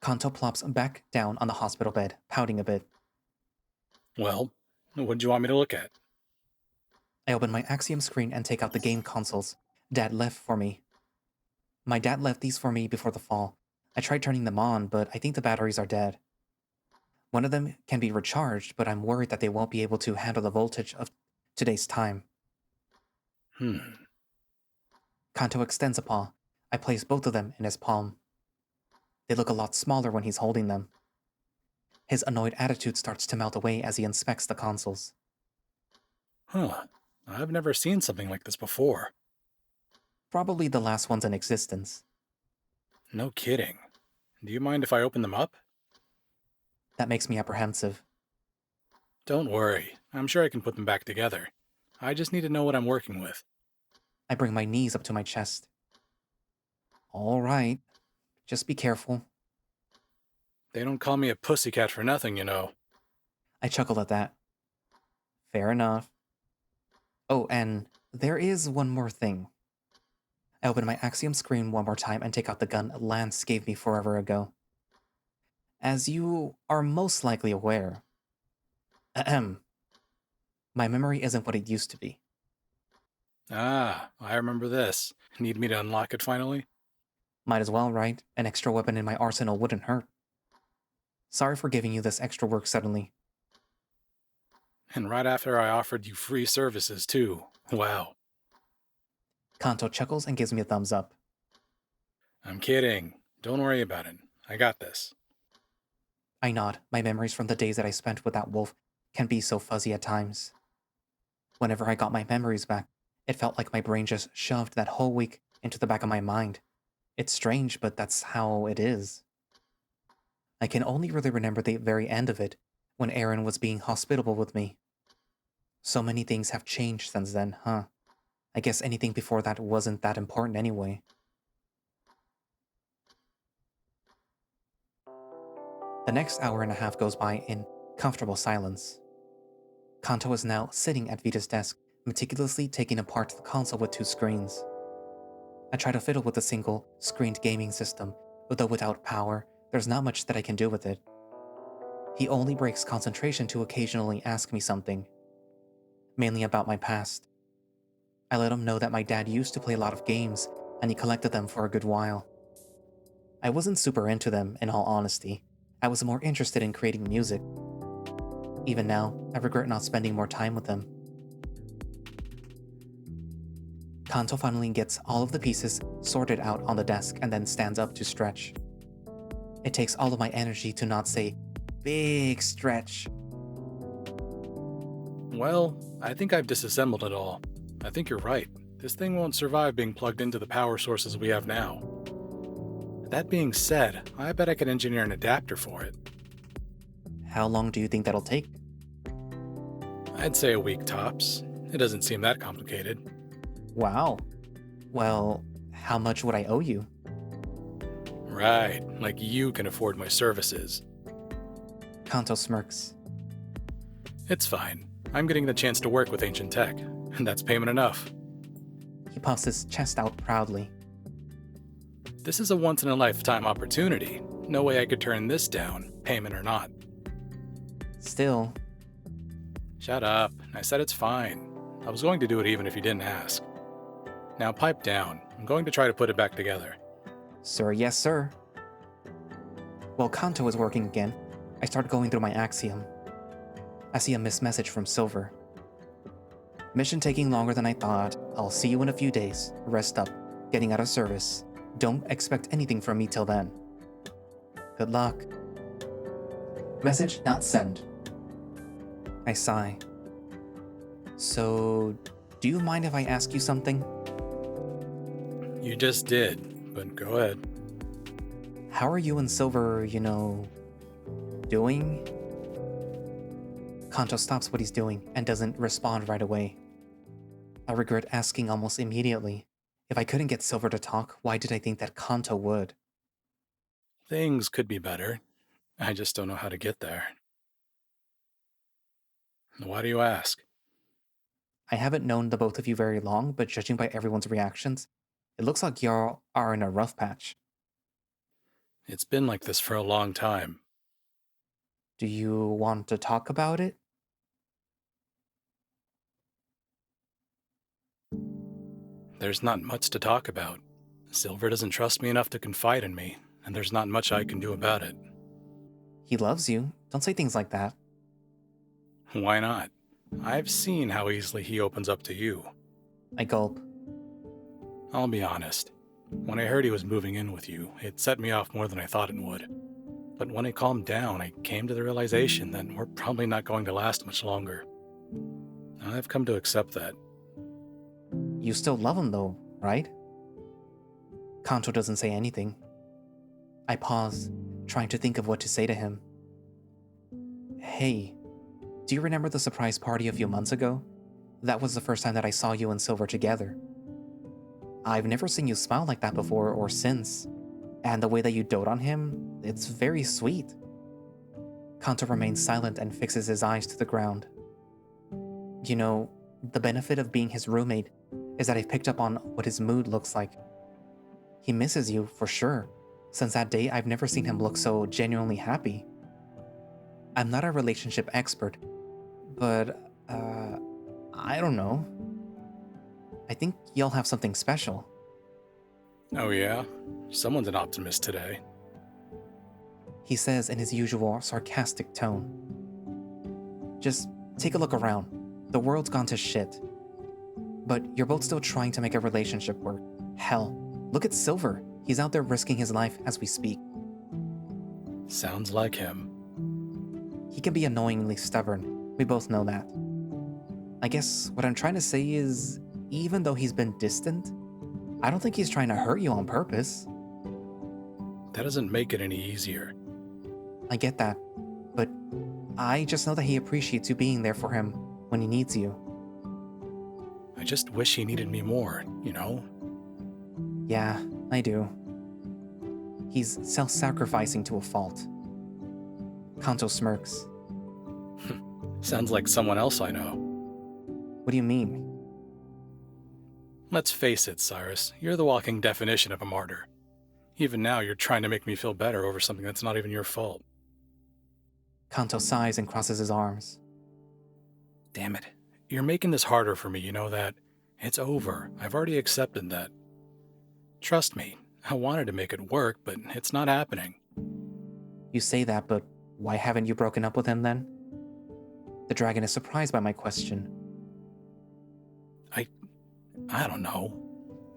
Kanto plops back down on the hospital bed, pouting a bit. Well, what do you want me to look at? I open my Axiom screen and take out the game consoles Dad left for me. My dad left these for me before the fall. I tried turning them on, but I think the batteries are dead. One of them can be recharged, but I'm worried that they won't be able to handle the voltage of today's time. Kanto extends a paw. I place both of them in his palm. They look a lot smaller when he's holding them. His annoyed attitude starts to melt away as he inspects the consoles. I've never seen something like this before. Probably the last ones in existence. No kidding. Do you mind if I open them up? That makes me apprehensive. Don't worry. I'm sure I can put them back together. I just need to know what I'm working with. I bring my knees up to my chest. All right. Just be careful. They don't call me a pussycat for nothing, you know. I chuckle at that. Fair enough. Oh, and there is one more thing. I open my Axiom screen one more time and take out the gun Lance gave me forever ago. As you are most likely aware, my memory isn't what it used to be. Ah, I remember this. Need me to unlock it finally? Might as well, right? An extra weapon in my arsenal wouldn't hurt. Sorry for giving you this extra work suddenly. And right after I offered you free services, too. Wow. Kanto chuckles and gives me a thumbs up. I'm kidding. Don't worry about it. I got this. I nod. My memories from the days that I spent with that wolf can be so fuzzy at times. Whenever I got my memories back, it felt like my brain just shoved that whole week into the back of my mind. It's strange, but that's how it is. I can only really remember the very end of it, when Aaron was being hospitable with me. So many things have changed since then, huh? I guess anything before that wasn't that important anyway. The next hour and a half goes by in comfortable silence. Kanto is now sitting at Vita's desk, meticulously taking apart the console with 2 screens. I try to fiddle with the single, screened gaming system, but though without power, there's not much that I can do with it. He only breaks concentration to occasionally ask me something, mainly about my past. I let him know that my dad used to play a lot of games, and he collected them for a good while. I wasn't super into them, in all honesty. I was more interested in creating music. Even now, I regret not spending more time with them. Kanto finally gets all of the pieces sorted out on the desk and then stands up to stretch. It takes all of my energy to not say, "Big stretch." Well, I think I've disassembled it all. I think you're right. This thing won't survive being plugged into the power sources we have now. That being said, I bet I could engineer an adapter for it. How long do you think that'll take? I'd say a week tops. It doesn't seem that complicated. Wow. Well, how much would I owe you? Right, like you can afford my services. Kanto smirks. It's fine. I'm getting the chance to work with ancient tech, and that's payment enough. He puffs his chest out proudly. This is a once-in-a-lifetime opportunity. No way I could turn this down, payment or not. Still. Shut up. I said it's fine. I was going to do it even if you didn't ask. Now pipe down. I'm going to try to put it back together. Sir, yes, sir. While Kanto was working again, I started going through my axiom. I see a missed message from Silver. Mission taking longer than I thought. I'll see you in a few days. Rest up. Getting out of service. Don't expect anything from me till then. Good luck. Message not sent. I sigh. So, do you mind if I ask you something? You just did, but go ahead. How are you and Silver, doing? Kanto stops what he's doing and doesn't respond right away. I regret asking almost immediately. If I couldn't get Silver to talk, why did I think that Kanto would? Things could be better. I just don't know how to get there. Why do you ask? I haven't known the both of you very long, but judging by everyone's reactions, it looks like y'all are in a rough patch. It's been like this for a long time. Do you want to talk about it? There's not much to talk about. Silver doesn't trust me enough to confide in me, and there's not much I can do about it. He loves you. Don't say things like that. Why not? I've seen how easily he opens up to you. I gulp. I'll be honest. When I heard he was moving in with you, it set me off more than I thought it would. But when it calmed down, I came to the realization that we're probably not going to last much longer. I've come to accept that. You still love him though, right? Kanto doesn't say anything. I pause, trying to think of what to say to him. Hey, do you remember the surprise party a few months ago? That was the first time that I saw you and Silver together. I've never seen you smile like that before or since, and the way that you dote on him, it's very sweet. Kanto remains silent and fixes his eyes to the ground. The benefit of being his roommate is that I've picked up on what his mood looks like. He misses you, for sure. Since that day, I've never seen him look so genuinely happy. I'm not a relationship expert, but, I don't know. I think y'all have something special. Oh yeah? Someone's an optimist today. He says in his usual sarcastic tone. Just take a look around. The world's gone to shit. But you're both still trying to make a relationship work. Hell, look at Silver. He's out there risking his life as we speak. Sounds like him. He can be annoyingly stubborn. We both know that. I guess what I'm trying to say is, even though he's been distant, I don't think he's trying to hurt you on purpose. That doesn't make it any easier. I get that, but I just know that he appreciates you being there for him when he needs you. I just wish he needed me more, Yeah, I do. He's self-sacrificing to a fault. Kanto smirks. Sounds like someone else I know. What do you mean? Let's face it, Cyrus, you're the walking definition of a martyr. Even now, you're trying to make me feel better over something that's not even your fault. Kanto sighs and crosses his arms. Damn it. You're making this harder for me, you know that? It's over. I've already accepted that. Trust me, I wanted to make it work, but it's not happening. You say that, but why haven't you broken up with him then? The dragon is surprised by my question. I don't know.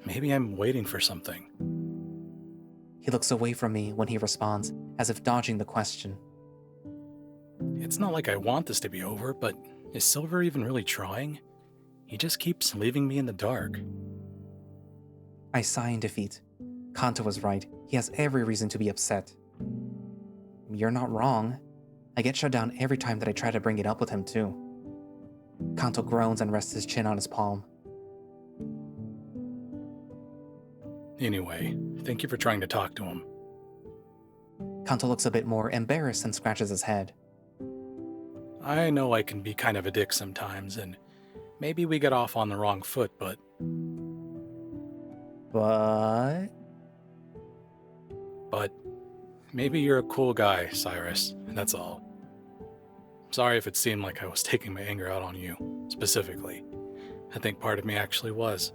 Maybe I'm waiting for something. He looks away from me when he responds, as if dodging the question. It's not like I want this to be over, but is Silver even really trying? He just keeps leaving me in the dark. I sigh in defeat. Kanto was right. He has every reason to be upset. You're not wrong. I get shut down every time that I try to bring it up with him, too. Kanto groans and rests his chin on his palm. Anyway, thank you for trying to talk to him. Kanto looks a bit more embarrassed and scratches his head. I know I can be kind of a dick sometimes, and maybe we get off on the wrong foot, but... But maybe you're a cool guy, Cyrus, that's all. Sorry if it seemed like I was taking my anger out on you, specifically. I think part of me actually was.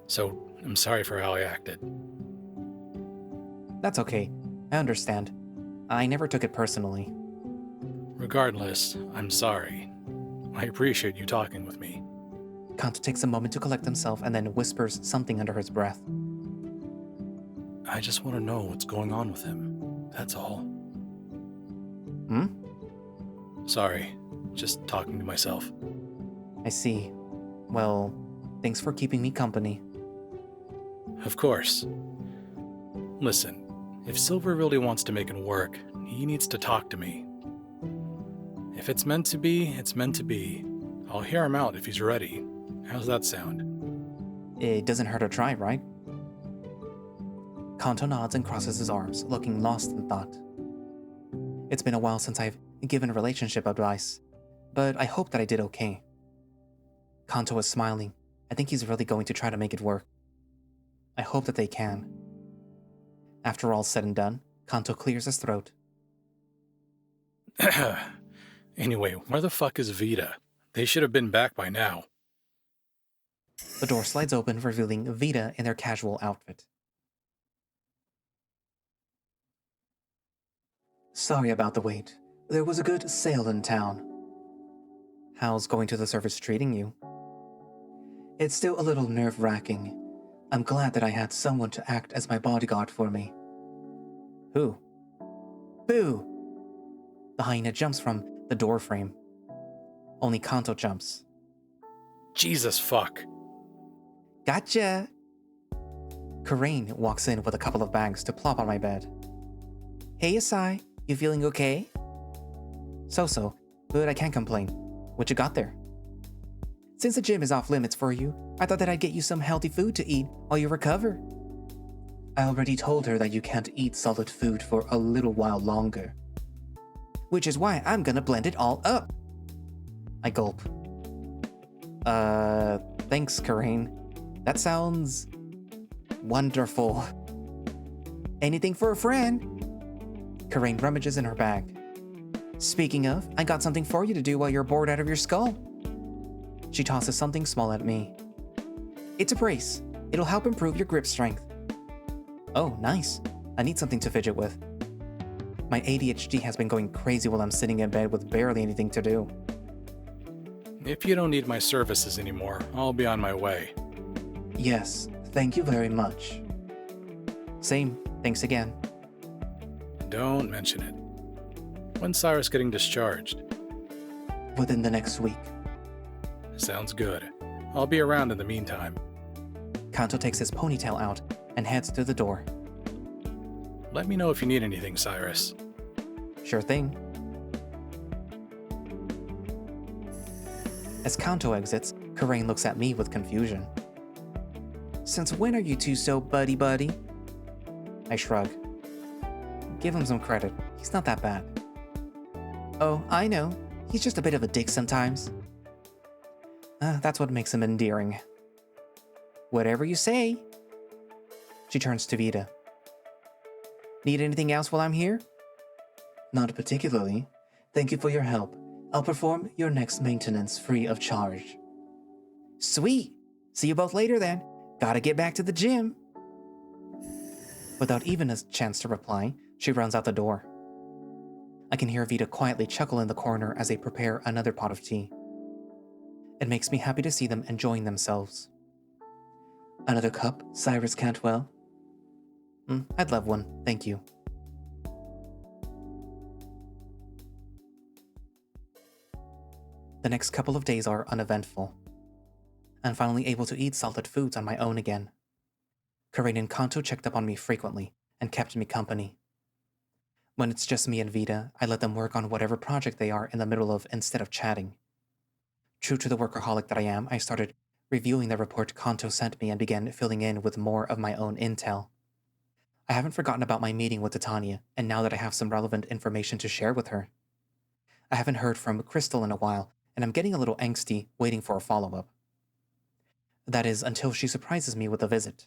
So, I'm sorry for how I acted. That's okay. I understand. I never took it personally. Regardless, I'm sorry. I appreciate you talking with me. Kanto takes a moment to collect himself and then whispers something under his breath. I just want to know what's going on with him. That's all. Hmm? Sorry, just talking to myself. I see. Well, thanks for keeping me company. Of course. Listen, if Silver really wants to make it work, he needs to talk to me. If it's meant to be, it's meant to be. I'll hear him out if he's ready. How's that sound? It doesn't hurt to try, right? Kanto nods and crosses his arms, looking lost in thought. It's been a while since I've given relationship advice, but I hope that I did okay. Kanto is smiling. I think he's really going to try to make it work. I hope that they can. After all's said and done, Kanto clears his throat. Anyway, where the fuck is Vita? They should have been back by now. The door slides open, revealing Vita in their casual outfit. Sorry about the wait. There was a good sale in town. How's going to the service treating you? It's still a little nerve-wracking. I'm glad that I had someone to act as my bodyguard for me. Who? Boo! The hyena jumps from the door frame. Only Kanto jumps. Jesus fuck. Gotcha! Karain walks in with a couple of bags to plop on my bed. Hey Asai, you feeling okay? So, but I can't complain. What you got there? Since the gym is off limits for you, I thought that I'd get you some healthy food to eat while you recover. I already told her that you can't eat solid food for a little while longer. Which is why I'm gonna blend it all up. I gulp. Thanks, Karain. That sounds wonderful. Anything for a friend? Karain rummages in her bag. Speaking of, I got something for you to do while you're bored out of your skull. She tosses something small at me. It's a brace. It'll help improve your grip strength. Oh, nice. I need something to fidget with. My ADHD has been going crazy while I'm sitting in bed with barely anything to do. If you don't need my services anymore, I'll be on my way. Yes, thank you very much. Same, thanks again. Don't mention it. When's Cyrus getting discharged? Within the next week. Sounds good. I'll be around in the meantime. Kanto takes his ponytail out and heads to the door. Let me know if you need anything, Cyrus. Sure thing. As Kanto exits, Karain looks at me with confusion. Since when are you two so buddy-buddy? I shrug. Give him some credit. He's not that bad. Oh, I know. He's just a bit of a dick sometimes. That's what makes him endearing. Whatever you say. She turns to Vita. Need anything else while I'm here? Not particularly. Thank you for your help. I'll perform your next maintenance free of charge. Sweet! See you both later then. Gotta get back to the gym. Without even a chance to reply, she runs out the door. I can hear Vita quietly chuckle in the corner as they prepare another pot of tea. It makes me happy to see them enjoying themselves. Another cup, Cyrus Cantwell? I'd love one, thank you. The next couple of days are uneventful. I'm finally able to eat solid foods on my own again. Karain and Kanto checked up on me frequently and kept me company. When it's just me and Vita, I let them work on whatever project they are in the middle of instead of chatting. True to the workaholic that I am, I started reviewing the report Kanto sent me and began filling in with more of my own intel. I haven't forgotten about my meeting with Titania, and now that I have some relevant information to share with her. I haven't heard from Crystal in a while, and I'm getting a little angsty waiting for a follow-up. That is, until she surprises me with a visit.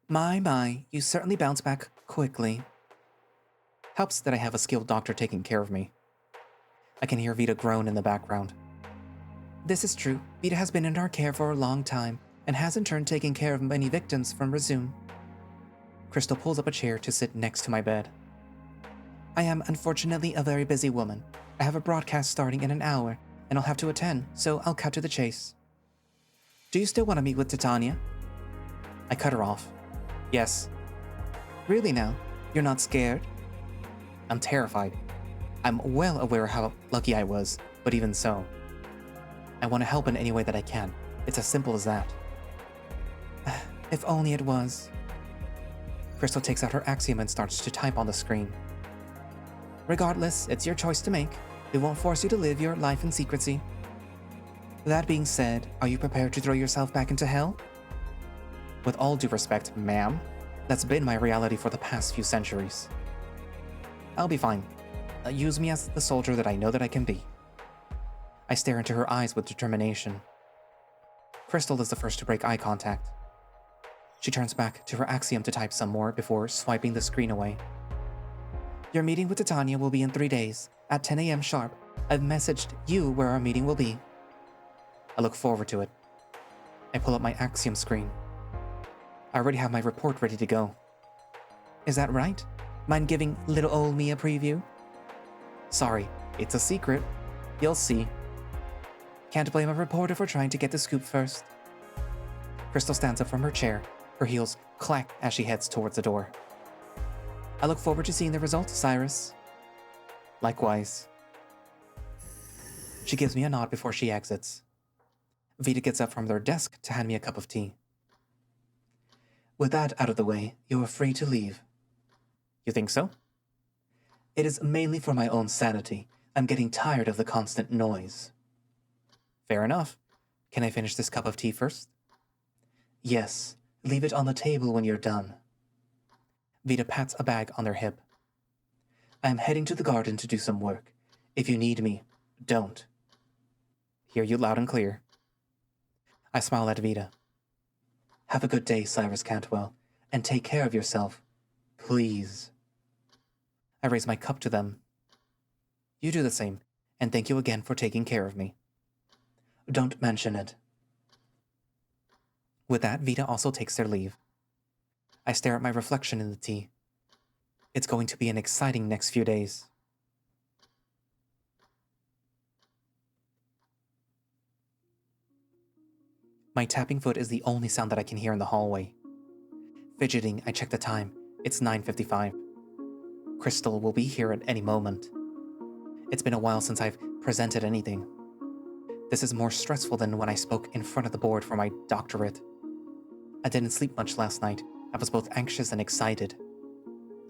My, you certainly bounce back quickly. Helps that I have a skilled doctor taking care of me. I can hear Vita groan in the background. This is true. Vita has been in our care for a long time, and has in turn taken care of many victims from Resume. Crystal pulls up a chair to sit next to my bed. I am unfortunately a very busy woman. I have a broadcast starting in an hour, and I'll have to attend, so I'll cut to the chase. Do you still want to meet with Titania? I cut her off. Yes. Really now? You're not scared? I'm terrified. I'm well aware how lucky I was, but even so. I want to help in any way that I can. It's as simple as that. If only it was. Crystal takes out her axiom and starts to type on the screen. Regardless, it's your choice to make. It won't force you to live your life in secrecy. That being said, are you prepared to throw yourself back into hell? With all due respect, ma'am, that's been my reality for the past few centuries. I'll be fine. Use me as the soldier that I know that I can be. I stare into her eyes with determination. Crystal is the first to break eye contact. She turns back to her axiom to type some more before swiping the screen away. Your meeting with Titania will be in 3 days, at 10 a.m. sharp. I've messaged you where our meeting will be. I look forward to it. I pull up my axiom screen. I already have my report ready to go. Is that right? Mind giving little old me a preview? Sorry, it's a secret. You'll see. Can't blame a reporter for trying to get the scoop first. Crystal stands up from her chair. Her heels clack as she heads towards the door. I look forward to seeing the results, Cyrus. Likewise. She gives me a nod before she exits. Vita gets up from their desk to hand me a cup of tea. With that out of the way, you are free to leave. You think so? It is mainly for my own sanity. I'm getting tired of the constant noise. Fair enough. Can I finish this cup of tea first? Yes. Leave it on the table when you're done. Vita pats a bag on their hip. I am heading to the garden to do some work. If you need me, don't. Hear you loud and clear. I smile at Vita. Have a good day, Cyrus Cantwell, and take care of yourself. Please. I raise my cup to them. You do the same, and thank you again for taking care of me. Don't mention it. With that, Vita also takes their leave. I stare at my reflection in the tea. It's going to be an exciting next few days. My tapping foot is the only sound that I can hear in the hallway. Fidgeting, I check the time. It's 9:55. Crystal will be here at any moment. It's been a while since I've presented anything. This is more stressful than when I spoke in front of the board for my doctorate. I didn't sleep much last night. I was both anxious and excited.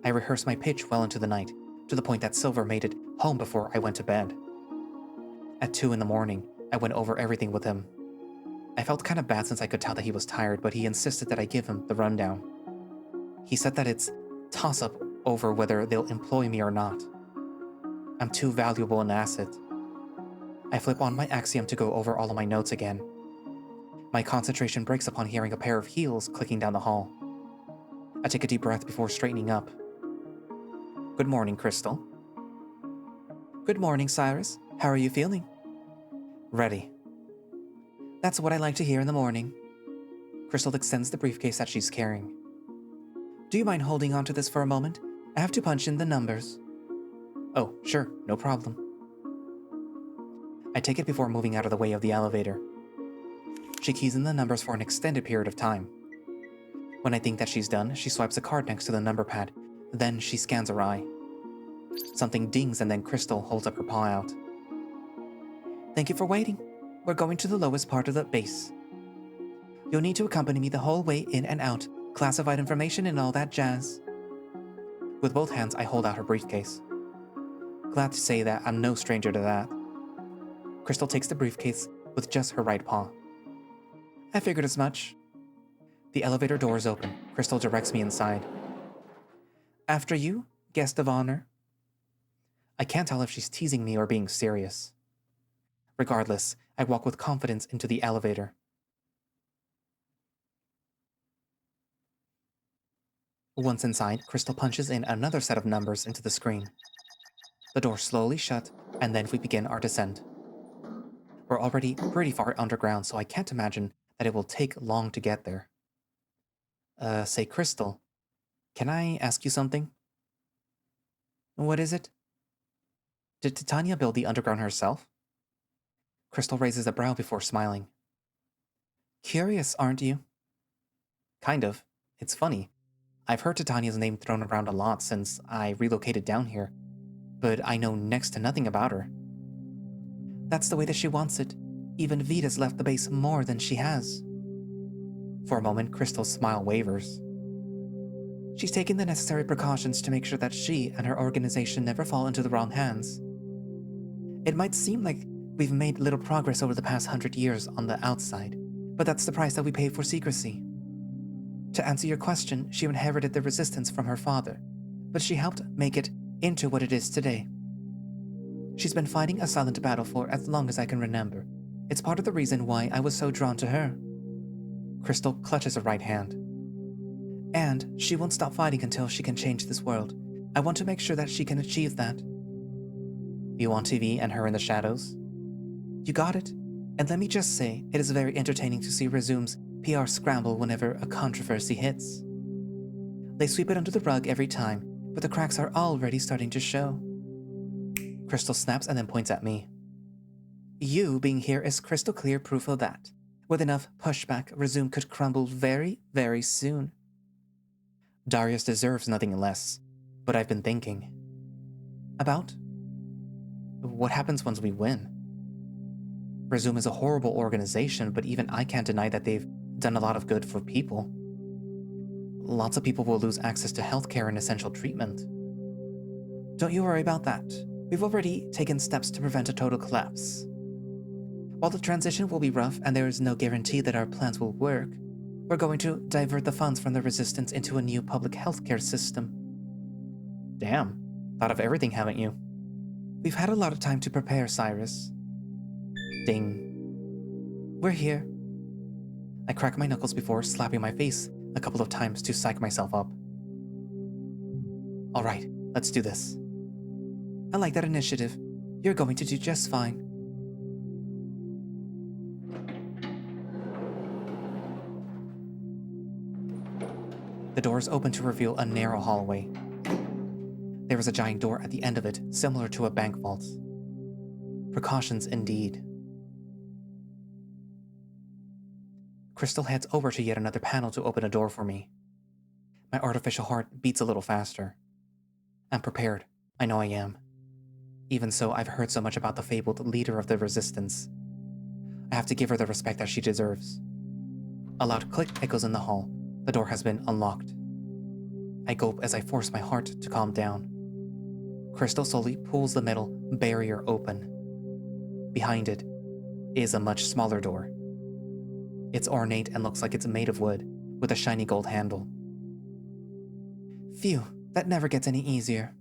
I rehearsed my pitch well into the night, to the point that Silver made it home before I went to bed. At 2 in the morning, I went over everything with him. I felt kind of bad since I could tell that he was tired, but he insisted that I give him the rundown. He said that it's toss-up over whether they'll employ me or not. I'm too valuable an asset. I flip on my axiom to go over all of my notes again. My concentration breaks upon hearing a pair of heels clicking down the hall. I take a deep breath before straightening up. Good morning, Crystal. Good morning, Cyrus. How are you feeling? Ready. That's what I like to hear in the morning. Crystal extends the briefcase that she's carrying. Do you mind holding on to this for a moment? I have to punch in the numbers. Oh, sure, no problem. I take it before moving out of the way of the elevator. She keys in the numbers for an extended period of time. When I think that she's done, she swipes a card next to the number pad. Then she scans her eye. Something dings and then Crystal holds up her paw out. Thank you for waiting. We're going to the lowest part of the base. You'll need to accompany me the whole way in and out, classified information and all that jazz. With both hands, I hold out her briefcase. Glad to say that I'm no stranger to that. Crystal takes the briefcase with just her right paw. I figured as much. The elevator doors open. Crystal directs me inside. After you, guest of honor. I can't tell if she's teasing me or being serious. Regardless, I walk with confidence into the elevator. Once inside, Crystal punches in another set of numbers into the screen. The door slowly shut, and then we begin our descent. We're already pretty far underground, so I can't imagine that it will take long to get there. Say, Crystal, Can I ask you something? What is it? Did Titania build the underground herself? Crystal raises a brow before smiling. Curious, aren't you? Kind of. It's funny. I've heard Titania's name thrown around a lot since I relocated down here, but I know next to nothing about her. That's the way that she wants it. Even Vita's left the base more than she has. For a moment, Crystal's smile wavers. She's taken the necessary precautions to make sure that she and her organization never fall into the wrong hands. It might seem like we've made little progress over the past 100 years on the outside, but that's the price that we pay for secrecy. To answer your question, she inherited the resistance from her father, but she helped make it into what it is today. She's been fighting a silent battle for as long as I can remember. It's part of the reason why I was so drawn to her. Crystal clutches her right hand. And she won't stop fighting until she can change this world. I want to make sure that she can achieve that. You want TV and her in the shadows? You got it. And let me just say, it is very entertaining to see Resume's PR scramble whenever a controversy hits. They sweep it under the rug every time, but the cracks are already starting to show. Crystal snaps and then points at me. You being here is crystal clear proof of that. With enough pushback, Resume could crumble very, very soon. Darius deserves nothing less, but I've been thinking. About? What happens once we win? Resume is a horrible organization, but even I can't deny that they've done a lot of good for people. Lots of people will lose access to healthcare and essential treatment. Don't you worry about that. We've already taken steps to prevent a total collapse. While the transition will be rough and there is no guarantee that our plans will work, we're going to divert the funds from the resistance into a new public healthcare system. Damn, thought of everything, haven't you? We've had a lot of time to prepare, Cyrus. Ding. We're here. I crack my knuckles before slapping my face a couple of times to psych myself up. All right, let's do this. I like that initiative. You're going to do just fine. The doors open to reveal a narrow hallway. There is a giant door at the end of it, similar to a bank vault. Precautions indeed. Crystal heads over to yet another panel to open a door for me. My artificial heart beats a little faster. I'm prepared. I know I am. Even so, I've heard so much about the fabled leader of the resistance. I have to give her the respect that she deserves. A loud click echoes in the hall. The door has been unlocked. I gulp as I force my heart to calm down. Crystal slowly pulls the metal barrier open. Behind it is a much smaller door. It's ornate and looks like it's made of wood, with a shiny gold handle. Phew, that never gets any easier.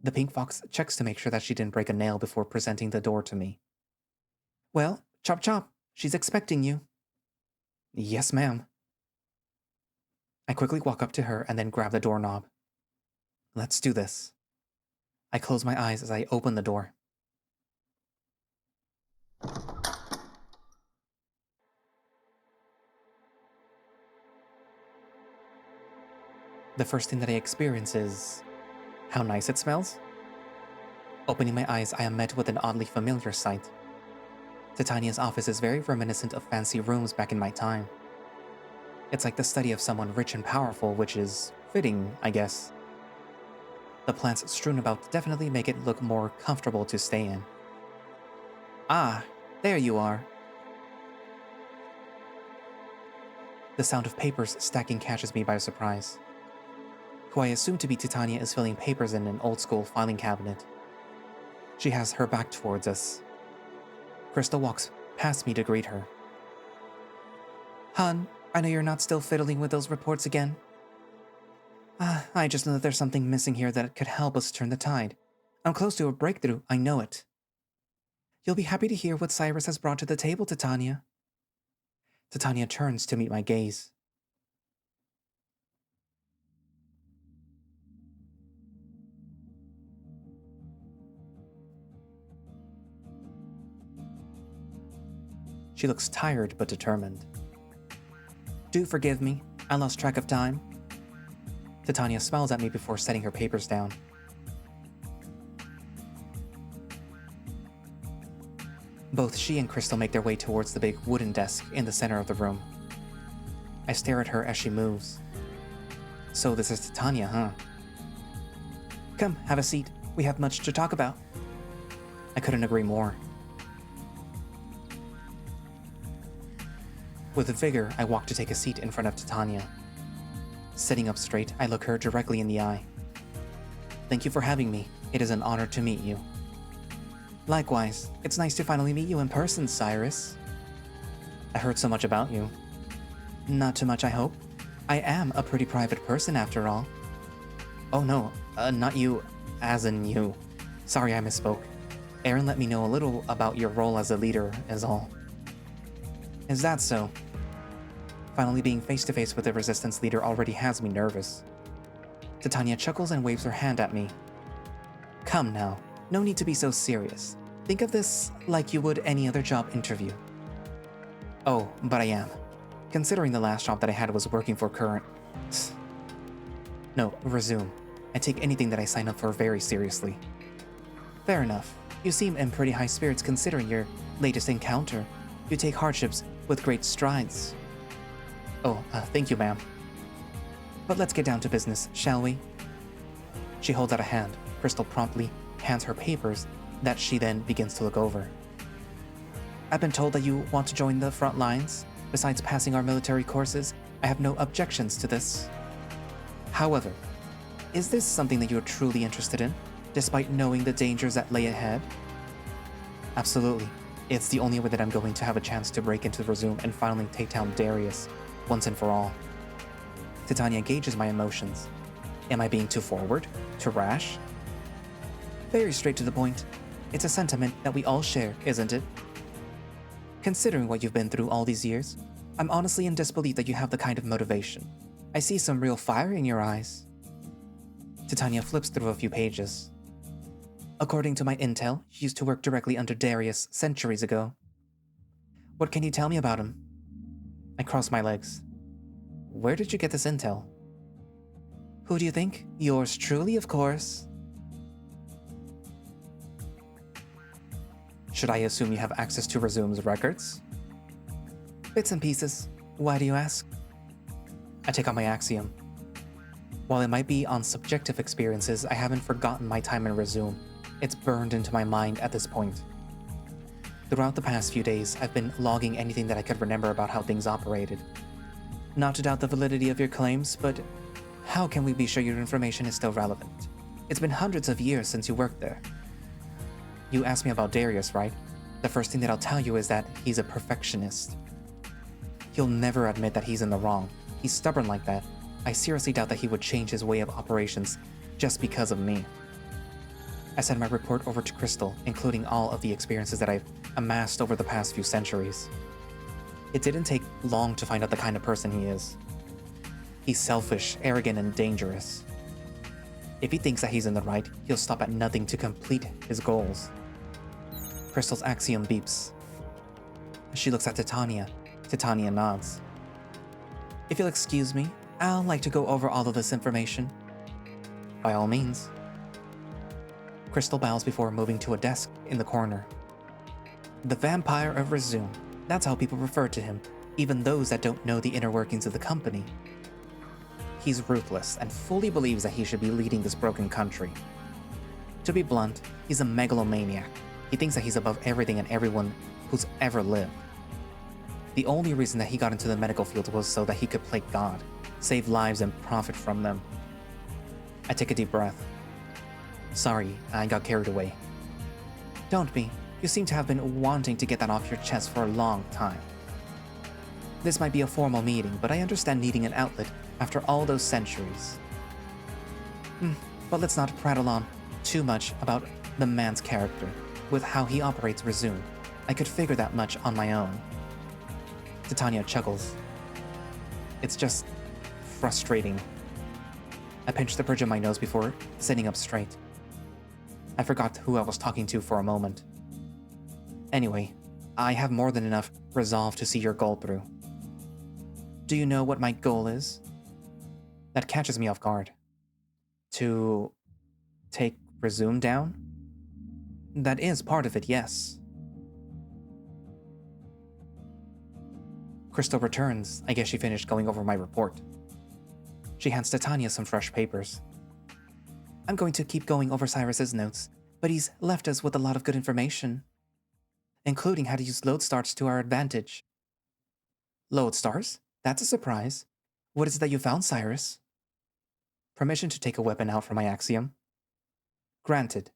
The pink fox checks to make sure that she didn't break a nail before presenting the door to me. Well, chop chop, she's expecting you. Yes, ma'am. I quickly walk up to her and then grab the doorknob. Let's do this. I close my eyes as I open the door. The first thing that I experience is how nice it smells. Opening my eyes, I am met with an oddly familiar sight. Titania's office is very reminiscent of fancy rooms back in my time. It's like the study of someone rich and powerful, which is fitting, I guess. The plants strewn about definitely make it look more comfortable to stay in. Ah, there you are. The sound of papers stacking catches me by surprise. Who I assume to be Titania is filling papers in an old-school filing cabinet. She has her back towards us. Crystal walks past me to greet her. Hun, I know you're not still fiddling with those reports again. I just know that there's something missing here that could help us turn the tide. I'm close to a breakthrough, I know it. You'll be happy to hear what Cyrus has brought to the table, Titania. Titania turns to meet my gaze. She looks tired but determined. Do forgive me, I lost track of time. Titania smiles at me before setting her papers down. Both she and Crystal make their way towards the big wooden desk in the center of the room. I stare at her as she moves. So this is Titania, huh? Come, have a seat. We have much to talk about. I couldn't agree more. With vigor, I walk to take a seat in front of Titania. Sitting up straight, I look her directly in the eye. Thank you for having me. It is an honor to meet you. Likewise, it's nice to finally meet you in person, Cyrus. I heard so much about you. Not too much, I hope. I am a pretty private person after all. Oh no, not you, as in you. Sorry, I misspoke. Aaron let me know a little about your role as a leader, is all. Is that so? Finally being face to face with a resistance leader already has me nervous. Titania chuckles and waves her hand at me. Come now, no need to be so serious. Think of this like you would any other job interview. Oh, but I am. Considering the last job that I had was working for current... No, resume. I take anything that I sign up for very seriously. Fair enough. You seem in pretty high spirits considering your latest encounter. You take hardships with great strides. Oh, thank you, ma'am. But let's get down to business, shall we? She holds out a hand. Crystal promptly hands her papers that she then begins to look over. I've been told that you want to join the front lines. Besides passing our military courses, I have no objections to this. However, is this something that you're truly interested in, despite knowing the dangers that lay ahead? Absolutely. It's the only way that I'm going to have a chance to break into the Resume and finally take down Darius, once and for all. Titania gauges my emotions. Am I being too forward? Too rash? Very straight to the point. It's a sentiment that we all share, isn't it? Considering what you've been through all these years, I'm honestly in disbelief that you have the kind of motivation. I see some real fire in your eyes. Titania flips through a few pages. According to my intel, he used to work directly under Darius centuries ago. What can you tell me about him? I cross my legs. Where did you get this intel? Who do you think? Yours truly, of course. Should I assume you have access to Resume's records? Bits and pieces. Why do you ask? I take out my axiom. While it might be on subjective experiences, I haven't forgotten my time in Resume. It's burned into my mind at this point. Throughout the past few days, I've been logging anything that I could remember about how things operated. Not to doubt the validity of your claims, but how can we be sure your information is still relevant? It's been hundreds of years since you worked there. You asked me about Darius, right? The first thing that I'll tell you is that he's a perfectionist. He'll never admit that he's in the wrong. He's stubborn like that. I seriously doubt that he would change his way of operations just because of me. I sent my report over to Crystal, including all of the experiences that I've amassed over the past few centuries. It didn't take long to find out the kind of person he is. He's selfish, arrogant, and dangerous. If he thinks that he's in the right, he'll stop at nothing to complete his goals. Crystal's axiom beeps. She looks at Titania. Titania nods. If you'll excuse me, I'll like to go over all of this information. By all means. Crystal bows before moving to a desk in the corner. The Vampire of Resume. That's how people refer to him, even those that don't know the inner workings of the company. He's ruthless and fully believes that he should be leading this broken country. To be blunt, he's a megalomaniac. He thinks that he's above everything and everyone who's ever lived. The only reason that he got into the medical field was so that he could play God, save lives and profit from them. I take a deep breath. Sorry, I got carried away. Don't be. You seem to have been wanting to get that off your chest for a long time. This might be a formal meeting, but I understand needing an outlet after all those centuries. But let's not prattle on too much about the man's character. With how he operates Resume, I could figure that much on my own. Titania chuckles. It's just frustrating. I pinch the bridge of my nose before sitting up straight. I forgot who I was talking to for a moment. Anyway, I have more than enough resolve to see your goal through. Do you know what my goal is? That catches me off guard. To take Resume down? That is part of it, yes. Crystal returns. I guess she finished going over my report. She hands Titania some fresh papers. I'm going to keep going over Cyrus's notes, but he's left us with a lot of good information, including how to use lodestars to our advantage. Lodestars? That's a surprise. What is it that you found, Cyrus? Permission to take a weapon out from my axiom. Granted.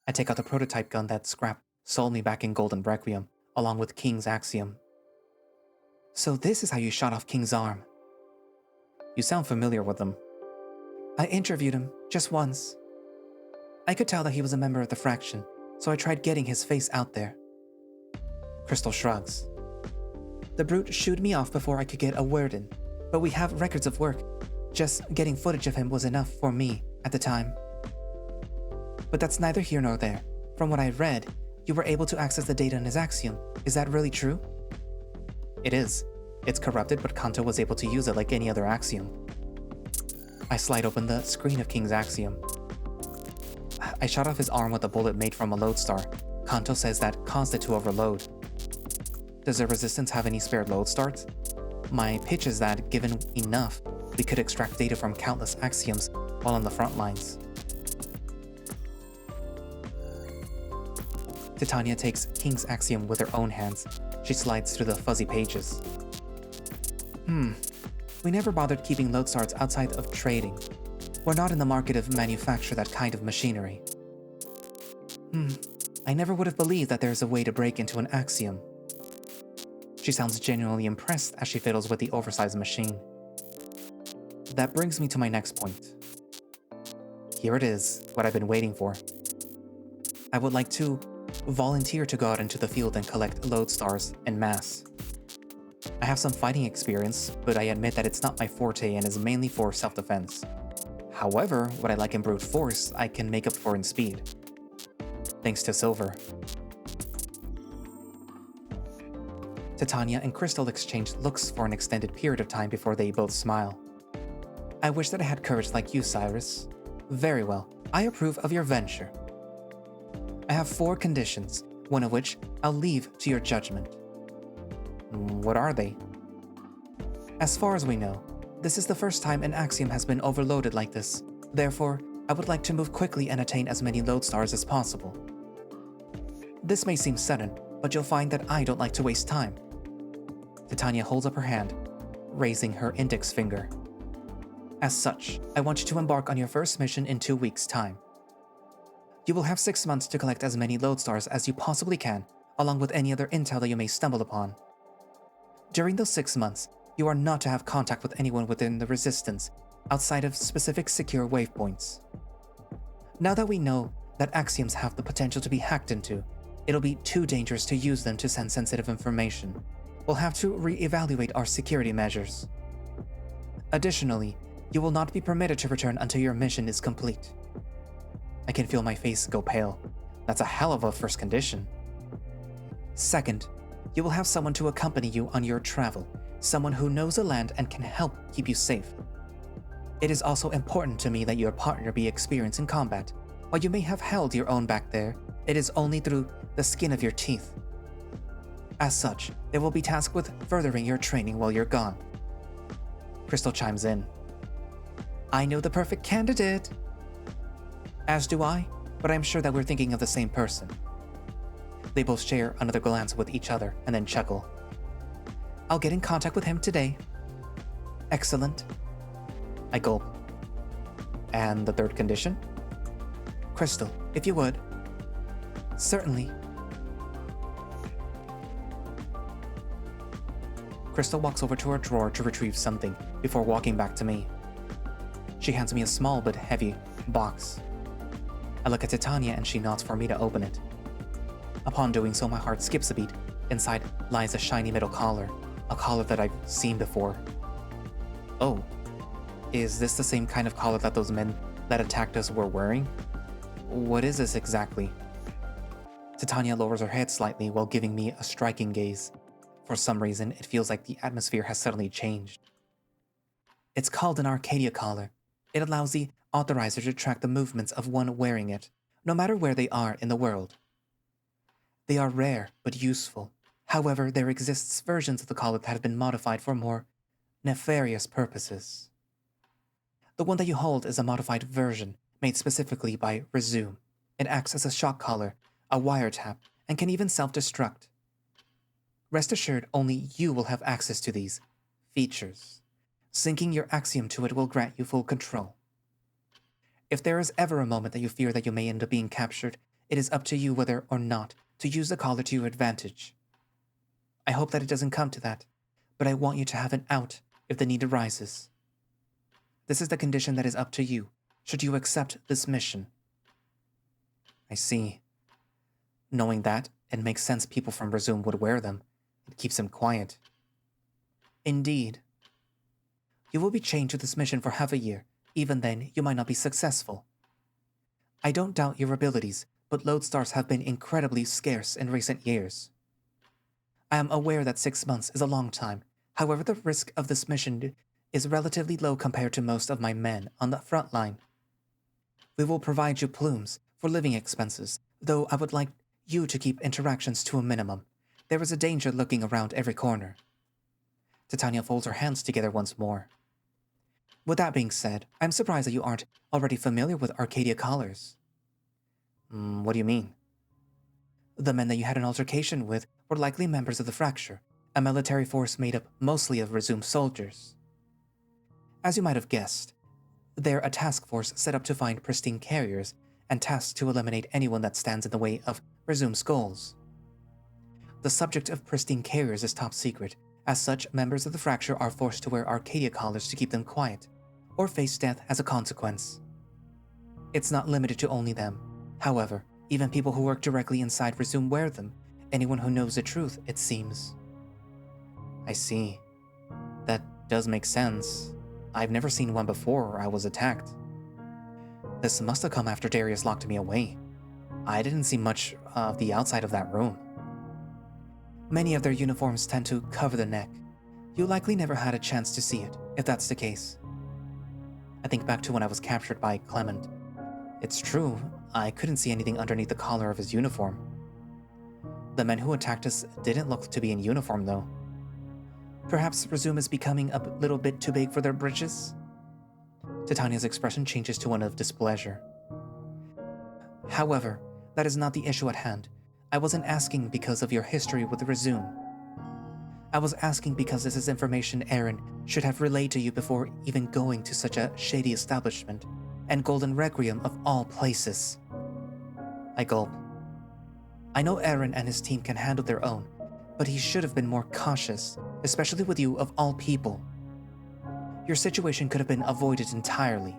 I take out the prototype gun that Scrap sold me back in Golden Requiem, along with King's axiom. So this is how you shot off King's arm. You sound familiar with him. I interviewed him just once. I could tell that he was a member of the Fraction, so I tried getting his face out there. Crystal shrugs. The brute shooed me off before I could get a word in, but we have records of work. Just getting footage of him was enough for me at the time. But that's neither here nor there. From what I read, you were able to access the data in his axiom. Is that really true? It is. It's corrupted, but Kanto was able to use it like any other axiom. I slide open the screen of King's axiom. I shot off his arm with a bullet made from a lodestar. Kanto says that caused it to overload. Does the Resistance have any spare lodestars? My pitch is that, given enough, we could extract data from countless axioms while on the front lines. Titania takes King's axiom with her own hands. She slides through the fuzzy pages. We never bothered keeping lodestars outside of trading. We're not in the market of manufacture that kind of machinery. I never would have believed that there's a way to break into an axiom. She sounds genuinely impressed as she fiddles with the oversized machine. That brings me to my next point. Here it is, what I've been waiting for. I would like to volunteer to go out into the field and collect lodestars en masse. I have some fighting experience, but I admit that it's not my forte and is mainly for self-defense. However, what I like in brute force, I can make up for in speed. Thanks to Silver. Titania and Crystal exchange looks for an extended period of time before they both smile. I wish that I had courage like you, Cyrus. Very well, I approve of your venture. I have 4 conditions, one of which I'll leave to your judgment. What are they? As far as we know, this is the first time an axiom has been overloaded like this. Therefore, I would like to move quickly and attain as many lodestars as possible. This may seem sudden, but you'll find that I don't like to waste time. Titania holds up her hand, raising her index finger. As such, I want you to embark on your first mission in 2 weeks' time. You will have 6 months to collect as many lodestars as you possibly can, along with any other intel that you may stumble upon. During those 6 months, you are not to have contact with anyone within the Resistance, outside of specific secure waypoints. Now that we know that axioms have the potential to be hacked into, it'll be too dangerous to use them to send sensitive information. We'll have to re-evaluate our security measures. Additionally, you will not be permitted to return until your mission is complete. I can feel my face go pale. That's a hell of a first condition. Second, you will have someone to accompany you on your travel, someone who knows the land and can help keep you safe. It is also important to me that your partner be experienced in combat. While you may have held your own back there, it is only through the skin of your teeth. As such, they will be tasked with furthering your training while you're gone. Crystal chimes in. I know the perfect candidate. As do I, but I'm sure that we're thinking of the same person. They both share another glance with each other and then chuckle. I'll get in contact with him today. Excellent. I gulp. And the third condition? Crystal, if you would. Certainly. Crystal walks over to her drawer to retrieve something before walking back to me. She hands me a small but heavy box. I look at Titania and she nods for me to open it. Upon doing so, my heart skips a beat. Inside lies a shiny metal collar, a collar that I've seen before. Oh, is this the same kind of collar that those men that attacked us were wearing? What is this exactly? Titania lowers her head slightly while giving me a striking gaze. For some reason, it feels like the atmosphere has suddenly changed. It's called an Arcadia collar. It allows the authorizer to track the movements of one wearing it, no matter where they are in the world. They are rare but useful. However, there exists versions of the collar that have been modified for more nefarious purposes. The one that you hold is a modified version made specifically by Resume. It acts as a shock collar, a wiretap, and can even self-destruct. Rest assured, only you will have access to these features. Syncing your axiom to it will grant you full control. If there is ever a moment that you fear that you may end up being captured, it is up to you whether or not to use the collar to your advantage. I hope that it doesn't come to that, but I want you to have an out if the need arises. This is the condition that is up to you, should you accept this mission. I see. Knowing that, it makes sense people from Resume would wear them. It keeps them quiet. Indeed. You will be chained to this mission for half a year. Even then, you might not be successful. I don't doubt your abilities, but lodestars have been incredibly scarce in recent years. I am aware that 6 months is a long time. However, the risk of this mission is relatively low compared to most of my men on the front line. We will provide you plumes for living expenses, though I would like you to keep interactions to a minimum. There is a danger lurking around every corner. Titania folds her hands together once more. With that being said, I'm surprised that you aren't already familiar with Arcadia collars. What do you mean? The men that you had an altercation with were likely members of the Fracture, a military force made up mostly of Resume soldiers. As you might have guessed, they're a task force set up to find pristine carriers and tasked to eliminate anyone that stands in the way of Resume's goals. The subject of pristine carriers is top secret. As such, members of the Fracture are forced to wear Arcadia collars to keep them quiet, or face death as a consequence. It's not limited to only them. However, even people who work directly inside Resume wear them. Anyone who knows the truth, it seems. I see. That does make sense. I've never seen one before I was attacked. This must have come after Darius locked me away. I didn't see much of the outside of that room. Many of their uniforms tend to cover the neck. You likely never had a chance to see it, if that's the case. I think back to when I was captured by Clement. It's true, I couldn't see anything underneath the collar of his uniform. The men who attacked us didn't look to be in uniform, though. Perhaps Resume is becoming a little bit too big for their britches? Titania's expression changes to one of displeasure. However, that is not the issue at hand. I wasn't asking because of your history with Resume. I was asking because this is information Aaron should have relayed to you before even going to such a shady establishment, and Golden Requiem of all places. I gulp. I know Aaron and his team can handle their own, but he should have been more cautious, especially with you of all people. Your situation could have been avoided entirely.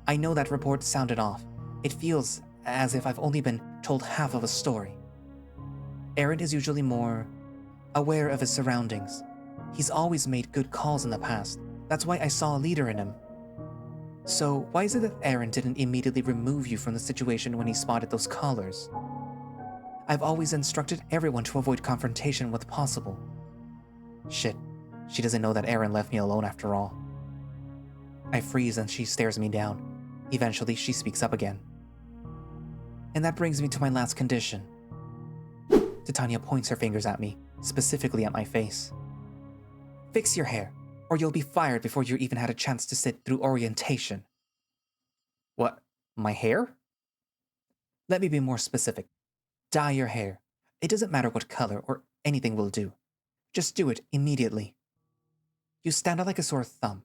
I know that report sounded off. It feels as if I've only been told half of a story. Aaron is usually more aware of his surroundings. He's always made good calls in the past. That's why I saw a leader in him. So why is it that Aaron didn't immediately remove you from the situation when he spotted those collars? I've always instructed everyone to avoid confrontation when possible. Shit, she doesn't know that Aaron left me alone after all. I freeze and she stares me down. Eventually, she speaks up again. And that brings me to my last condition. Titania points her fingers at me, specifically at my face. Fix your hair, or you'll be fired before you even had a chance to sit through orientation. What? My hair? Let me be more specific. Dye your hair. It doesn't matter what color or anything will do. Just do it immediately. You stand out like a sore thumb.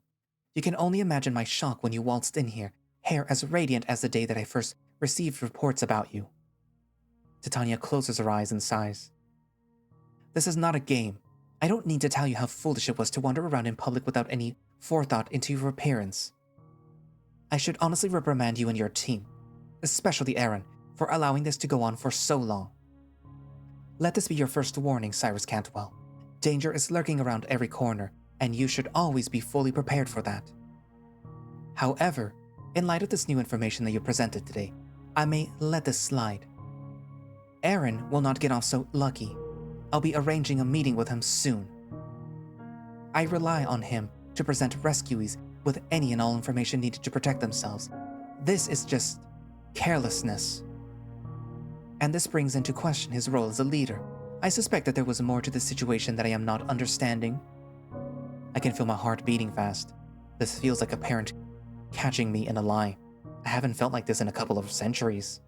You can only imagine my shock when you waltzed in here, hair as radiant as the day that I first received reports about you. Titania closes her eyes and sighs. This is not a game. I don't need to tell you how foolish it was to wander around in public without any forethought into your appearance. I should honestly reprimand you and your team, especially Aaron, for allowing this to go on for so long. Let this be your first warning, Cyrus Cantwell. Danger is lurking around every corner, and you should always be fully prepared for that. However, in light of this new information that you presented today, I may let this slide. Aaron will not get off so lucky. I'll be arranging a meeting with him soon. I rely on him to present rescuees with any and all information needed to protect themselves. This is just carelessness. And this brings into question his role as a leader. I suspect that there was more to the situation that I am not understanding. I can feel my heart beating fast. This feels like a parent catching me in a lie. I haven't felt like this in a couple of centuries.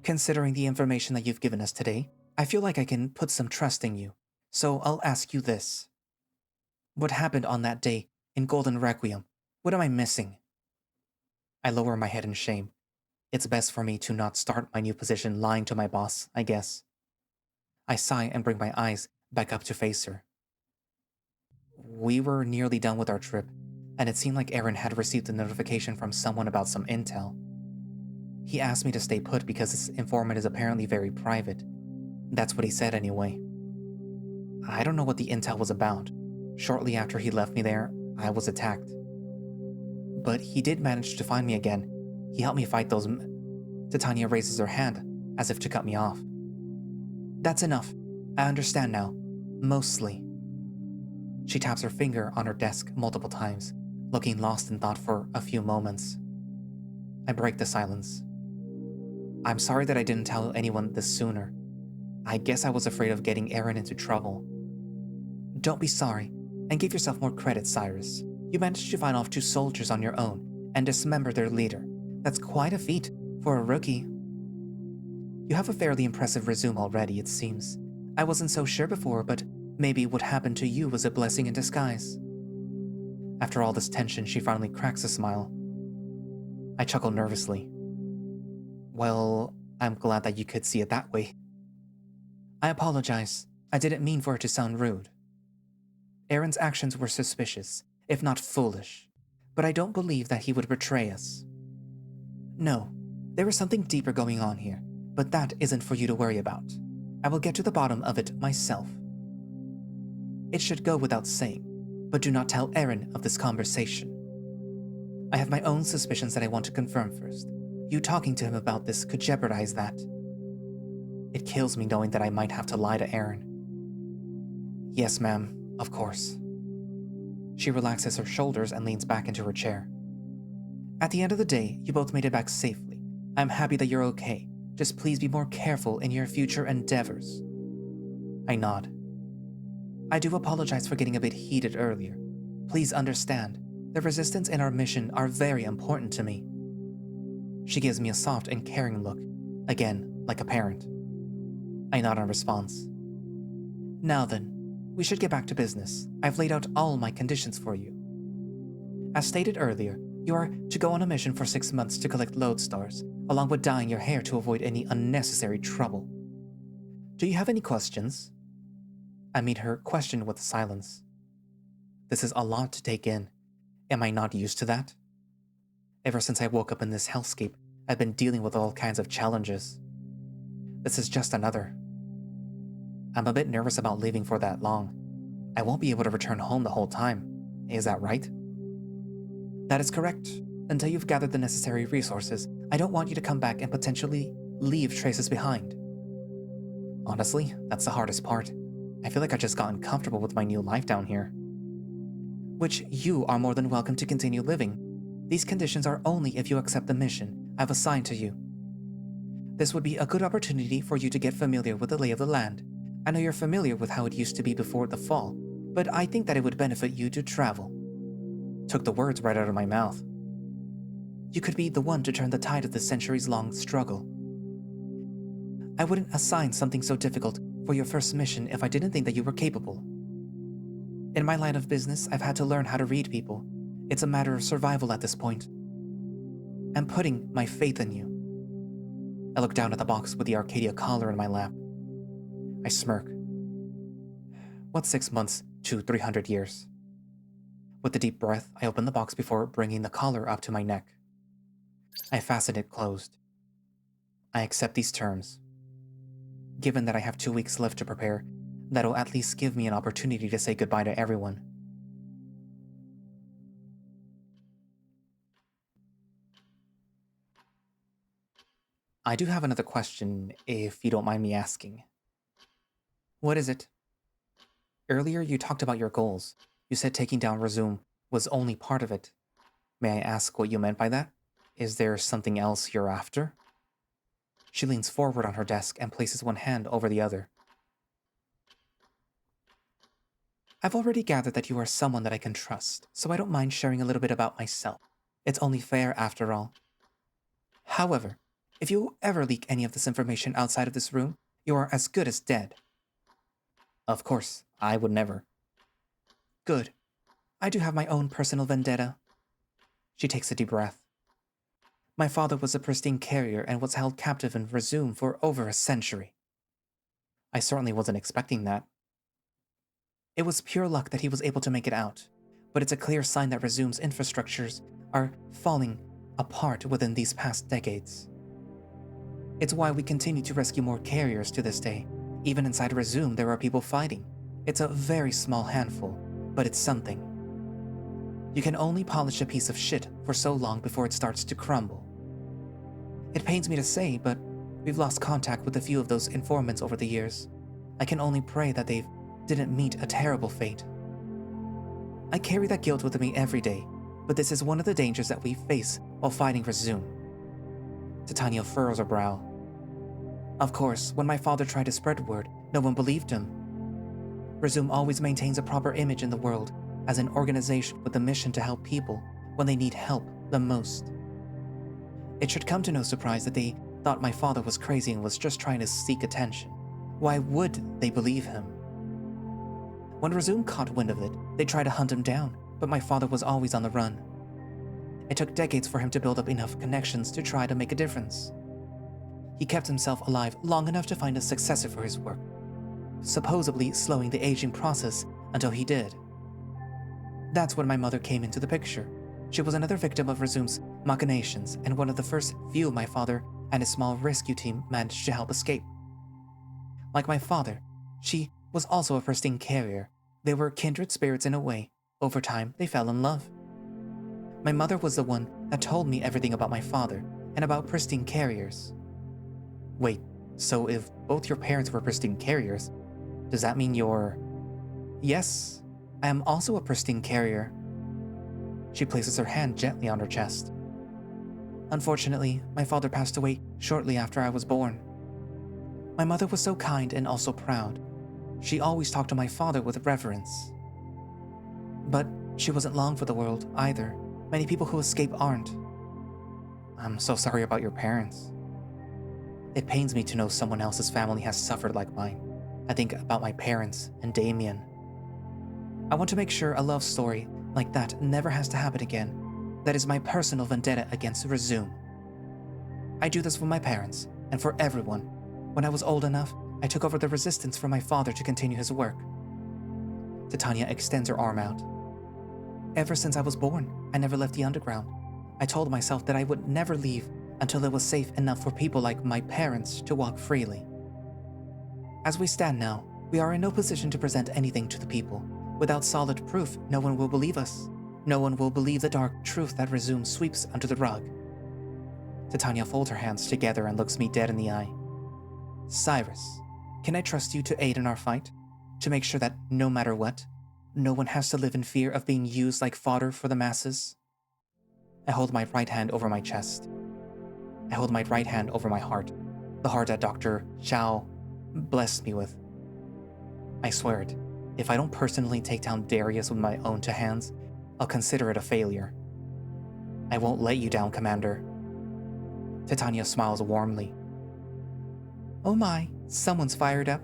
Considering the information that you've given us today, I feel like I can put some trust in you. So I'll ask you this. What happened on that day in Golden Requiem? What am I missing? I lower my head in shame. It's best for me to not start my new position lying to my boss, I guess. I sigh and bring my eyes back up to face her. We were nearly done with our trip, and it seemed like Aaron had received a notification from someone about some intel. He asked me to stay put because his informant is apparently very private. That's what he said anyway. I don't know what the intel was about. Shortly after he left me there, I was attacked. But he did manage to find me again. He helped me fight those Titania raises her hand, as if to cut me off. That's enough. I understand now. Mostly. She taps her finger on her desk multiple times, looking lost in thought for a few moments. I break the silence. I'm sorry that I didn't tell anyone this sooner. I guess I was afraid of getting Aaron into trouble. Don't be sorry, and give yourself more credit, Cyrus. You managed to find off 2 soldiers on your own and dismember their leader. That's quite a feat for a rookie. You have a fairly impressive resume already, it seems. I wasn't so sure before, but maybe what happened to you was a blessing in disguise. After all this tension, she finally cracks a smile. I chuckle nervously. Well, I'm glad that you could see it that way. I apologize. I didn't mean for it to sound rude. Aaron's actions were suspicious, if not foolish, but I don't believe that he would betray us. No, there is something deeper going on here, but that isn't for you to worry about. I will get to the bottom of it myself. It should go without saying, but do not tell Aaron of this conversation. I have my own suspicions that I want to confirm first. You talking to him about this could jeopardize that. It kills me knowing that I might have to lie to Aaron. Yes, ma'am, of course. She relaxes her shoulders and leans back into her chair. At the end of the day, you both made it back safely. I'm happy that you're okay. Just please be more careful in your future endeavors. I nod. I do apologize for getting a bit heated earlier. Please understand, the resistance and our mission are very important to me. She gives me a soft and caring look, again, like a parent. I nod in response. Now then, we should get back to business. I've laid out all my conditions for you. As stated earlier, you are to go on a mission for 6 months to collect lodestars, along with dyeing your hair to avoid any unnecessary trouble. Do you have any questions? I meet her question with silence. This is a lot to take in. Am I not used to that? Ever since I woke up in this hellscape, I've been dealing with all kinds of challenges. This is just another. I'm a bit nervous about leaving for that long. I won't be able to return home the whole time. Is that right? That is correct. Until you've gathered the necessary resources, I don't want you to come back and potentially leave traces behind. Honestly, that's the hardest part. I feel like I've just gotten comfortable with my new life down here. Which you are more than welcome to continue living. These conditions are only if you accept the mission I've assigned to you. This would be a good opportunity for you to get familiar with the lay of the land. I know you're familiar with how it used to be before the fall, but I think that it would benefit you to travel. Took the words right out of my mouth. You could be the one to turn the tide of this centuries-long struggle. I wouldn't assign something so difficult for your first mission if I didn't think that you were capable. In my line of business, I've had to learn how to read people. It's a matter of survival at this point. I'm putting my faith in you. I look down at the box with the Arcadia collar in my lap. I smirk. What's 6 months to 300 years? With a deep breath, I open the box before bringing the collar up to my neck. I fasten it closed. I accept these terms. Given that I have 2 weeks left to prepare, that'll at least give me an opportunity to say goodbye to everyone. I do have another question, if you don't mind me asking. What is it? Earlier, you talked about your goals. You said taking down Resume was only part of it. May I ask what you meant by that? Is there something else you're after? She leans forward on her desk and places one hand over the other. I've already gathered that you are someone that I can trust, so I don't mind sharing a little bit about myself. It's only fair after all. However, if you ever leak any of this information outside of this room, you are as good as dead. Of course, I would never. Good. I do have my own personal vendetta. She takes a deep breath. My father was a pristine carrier and was held captive in Resume for over a century. I certainly wasn't expecting that. It was pure luck that he was able to make it out, but it's a clear sign that Resume's infrastructures are falling apart within these past decades. It's why we continue to rescue more carriers to this day. Even inside Resume, there are people fighting. It's a very small handful, but it's something. You can only polish a piece of shit for so long before it starts to crumble. It pains me to say, but we've lost contact with a few of those informants over the years. I can only pray that they didn't meet a terrible fate. I carry that guilt with me every day, but this is one of the dangers that we face while fighting Resume. Titania furrows her brow. Of course, when my father tried to spread word, no one believed him. Resume always maintains a proper image in the world as an organization with a mission to help people when they need help the most. It should come to no surprise that they thought my father was crazy and was just trying to seek attention. Why would they believe him? When Resume caught wind of it, they tried to hunt him down, but my father was always on the run. It took decades for him to build up enough connections to try to make a difference. He kept himself alive long enough to find a successor for his work, supposedly slowing the aging process until he did. That's when my mother came into the picture. She was another victim of Resume's machinations and one of the first few my father and his small rescue team managed to help escape. Like my father, she was also a pristine carrier. They were kindred spirits in a way. Over time, they fell in love. My mother was the one that told me everything about my father and about pristine carriers. Wait, so if both your parents were pristine carriers, does that mean you're... Yes, I am also a pristine carrier. She places her hand gently on her chest. Unfortunately, my father passed away shortly after I was born. My mother was so kind and also proud. She always talked to my father with reverence. But she wasn't long for the world, either. Many people who escape aren't. I'm so sorry about your parents. It pains me to know someone else's family has suffered like mine. I think about my parents and Damien. I want to make sure a love story like that never has to happen again. That is my personal vendetta against Resume. I do this for my parents and for everyone. When I was old enough, I took over the resistance from my father to continue his work. Titania extends her arm out. Ever since I was born, I never left the underground. I told myself that I would never leave until it was safe enough for people like my parents to walk freely. As we stand now, we are in no position to present anything to the people. Without solid proof, no one will believe us. No one will believe the dark truth that Resume sweeps under the rug. Titania folds her hands together and looks me dead in the eye. Cyrus, can I trust you to aid in our fight? To make sure that no matter what, no one has to live in fear of being used like fodder for the masses? I hold my right hand over my chest. I hold my right hand over my heart, the heart that Dr. Chow blessed me with. I swear it, if I don't personally take down Darius with my own two hands, I'll consider it a failure. I won't let you down, Commander. Titania smiles warmly. Oh my, someone's fired up.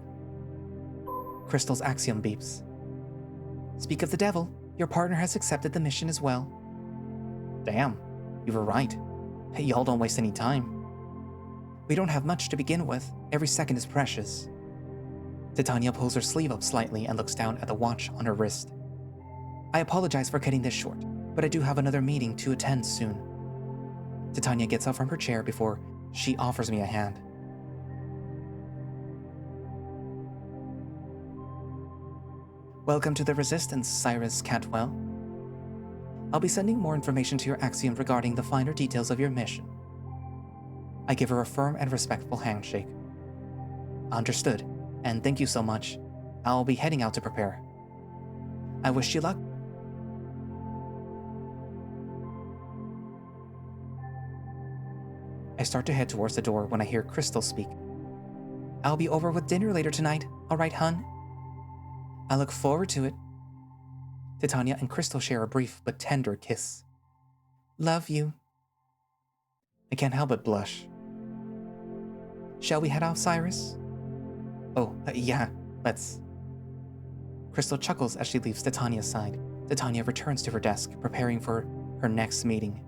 Crystal's axiom beeps. Speak of the devil, your partner has accepted the mission as well. Damn, you were right. Y'all don't waste any time. We don't have much to begin with. Every second is precious. Titania pulls her sleeve up slightly and looks down at the watch on her wrist. I apologize for cutting this short, but I do have another meeting to attend soon. Titania gets up from her chair before she offers me a hand. Welcome to the Resistance, Cyrus Catwell. I'll be sending more information to your axiom regarding the finer details of your mission. I give her a firm and respectful handshake. Understood, and thank you so much. I'll be heading out to prepare. I wish you luck. I start to head towards the door when I hear Crystal speak. I'll be over with dinner later tonight, all right, hun? I look forward to it. Titania and Crystal share a brief but tender kiss. Love you. I can't help but blush. Shall we head out, Cyrus? Oh, yeah, let's. Crystal chuckles as she leaves Titania's side. Titania returns to her desk, preparing for her next meeting.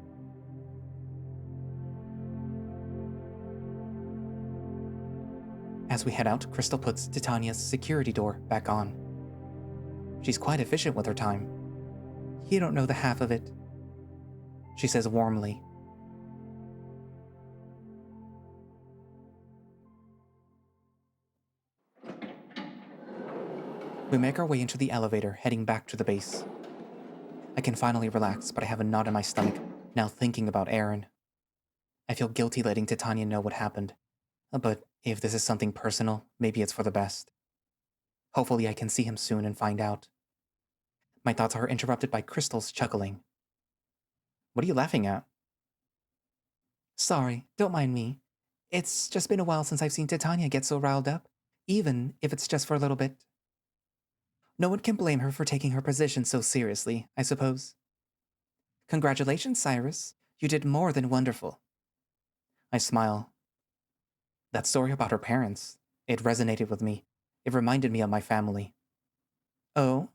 As we head out, Crystal puts Titania's security door back on. She's quite efficient with her time. You don't know the half of it, she says warmly. We make our way into the elevator, heading back to the base. I can finally relax, but I have a knot in my stomach, now thinking about Aaron. I feel guilty letting Titania know what happened, but if this is something personal, maybe it's for the best. Hopefully I can see him soon and find out. My thoughts are interrupted by Crystal's chuckling. What are you laughing at? Sorry, don't mind me. It's just been a while since I've seen Titania get so riled up, even if it's just for a little bit. No one can blame her for taking her position so seriously, I suppose. Congratulations, Cyrus. You did more than wonderful. I smile. That story about her parents, it resonated with me. It reminded me of my family. Oh?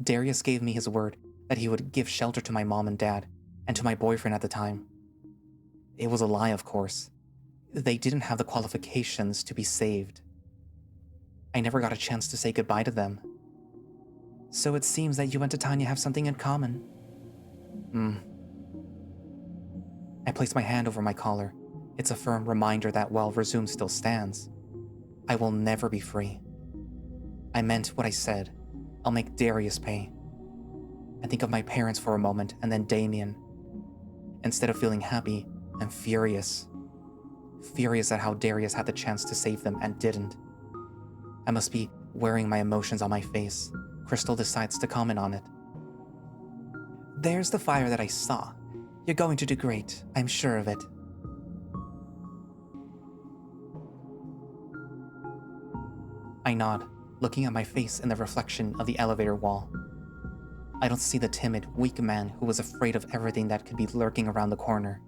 Darius gave me his word that he would give shelter to my mom and dad, and to my boyfriend at the time. It was a lie, of course. They didn't have the qualifications to be saved. I never got a chance to say goodbye to them. So it seems that you and Titania have something in common. I place my hand over my collar. It's a firm reminder that while Resume still stands, I will never be free. I meant what I said. I'll make Darius pay. I think of my parents for a moment, and then Damien. Instead of feeling happy, I'm furious. Furious at how Darius had the chance to save them and didn't. I must be wearing my emotions on my face. Crystal decides to comment on it. There's the fire that I saw. You're going to do great, I'm sure of it. I nod, looking at my face in the reflection of the elevator wall. I don't see the timid, weak man who was afraid of everything that could be lurking around the corner.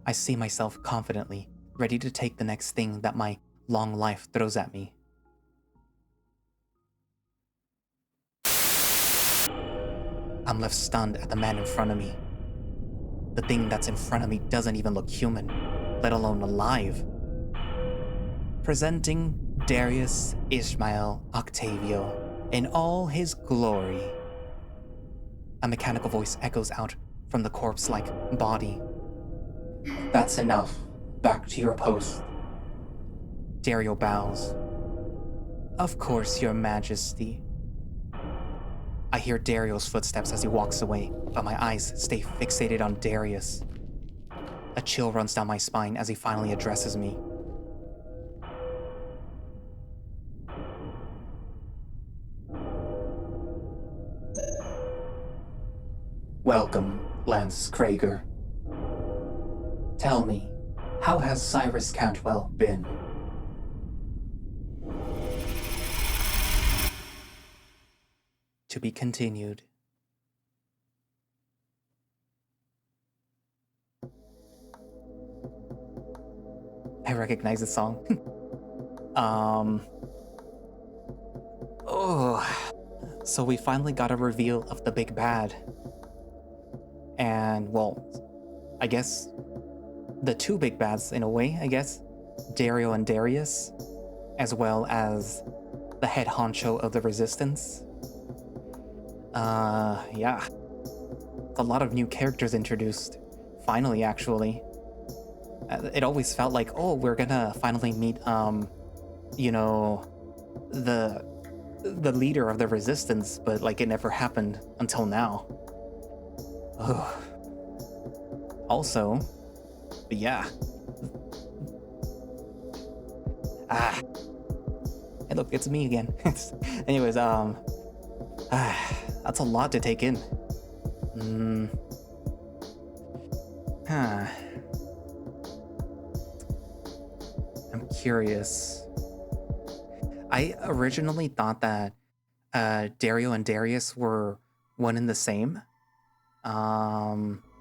I see myself confidently, ready to take the next thing that my long life throws at me. I'm left stunned at the man in front of me. The thing that's in front of me doesn't even look human, let alone alive. Presenting Darius Ishmael Octavio in all his glory. A mechanical voice echoes out from the corpse-like body. That's enough. Back to your post. Dario bows. Of course, Your Majesty. I hear Dario's footsteps as he walks away, but my eyes stay fixated on Darius. A chill runs down my spine as he finally addresses me. Welcome, Lance Krager. Tell me, how has Cyrus Cantwell been? To be continued. I recognize the song. So we finally got a reveal of the big bad. And, well, I guess the two big bads in a way, I guess. Dario and Darius, as well as the head honcho of the Resistance. Yeah. A lot of new characters introduced. Finally, actually. It always felt like, oh, we're gonna finally meet, you know, the leader of the Resistance, but, like, it never happened until now. Ugh. Also, but yeah. Hey, look, it's me again. Anyways, that's a lot to take in. curious. I originally thought that Dario and Darius were one and the same.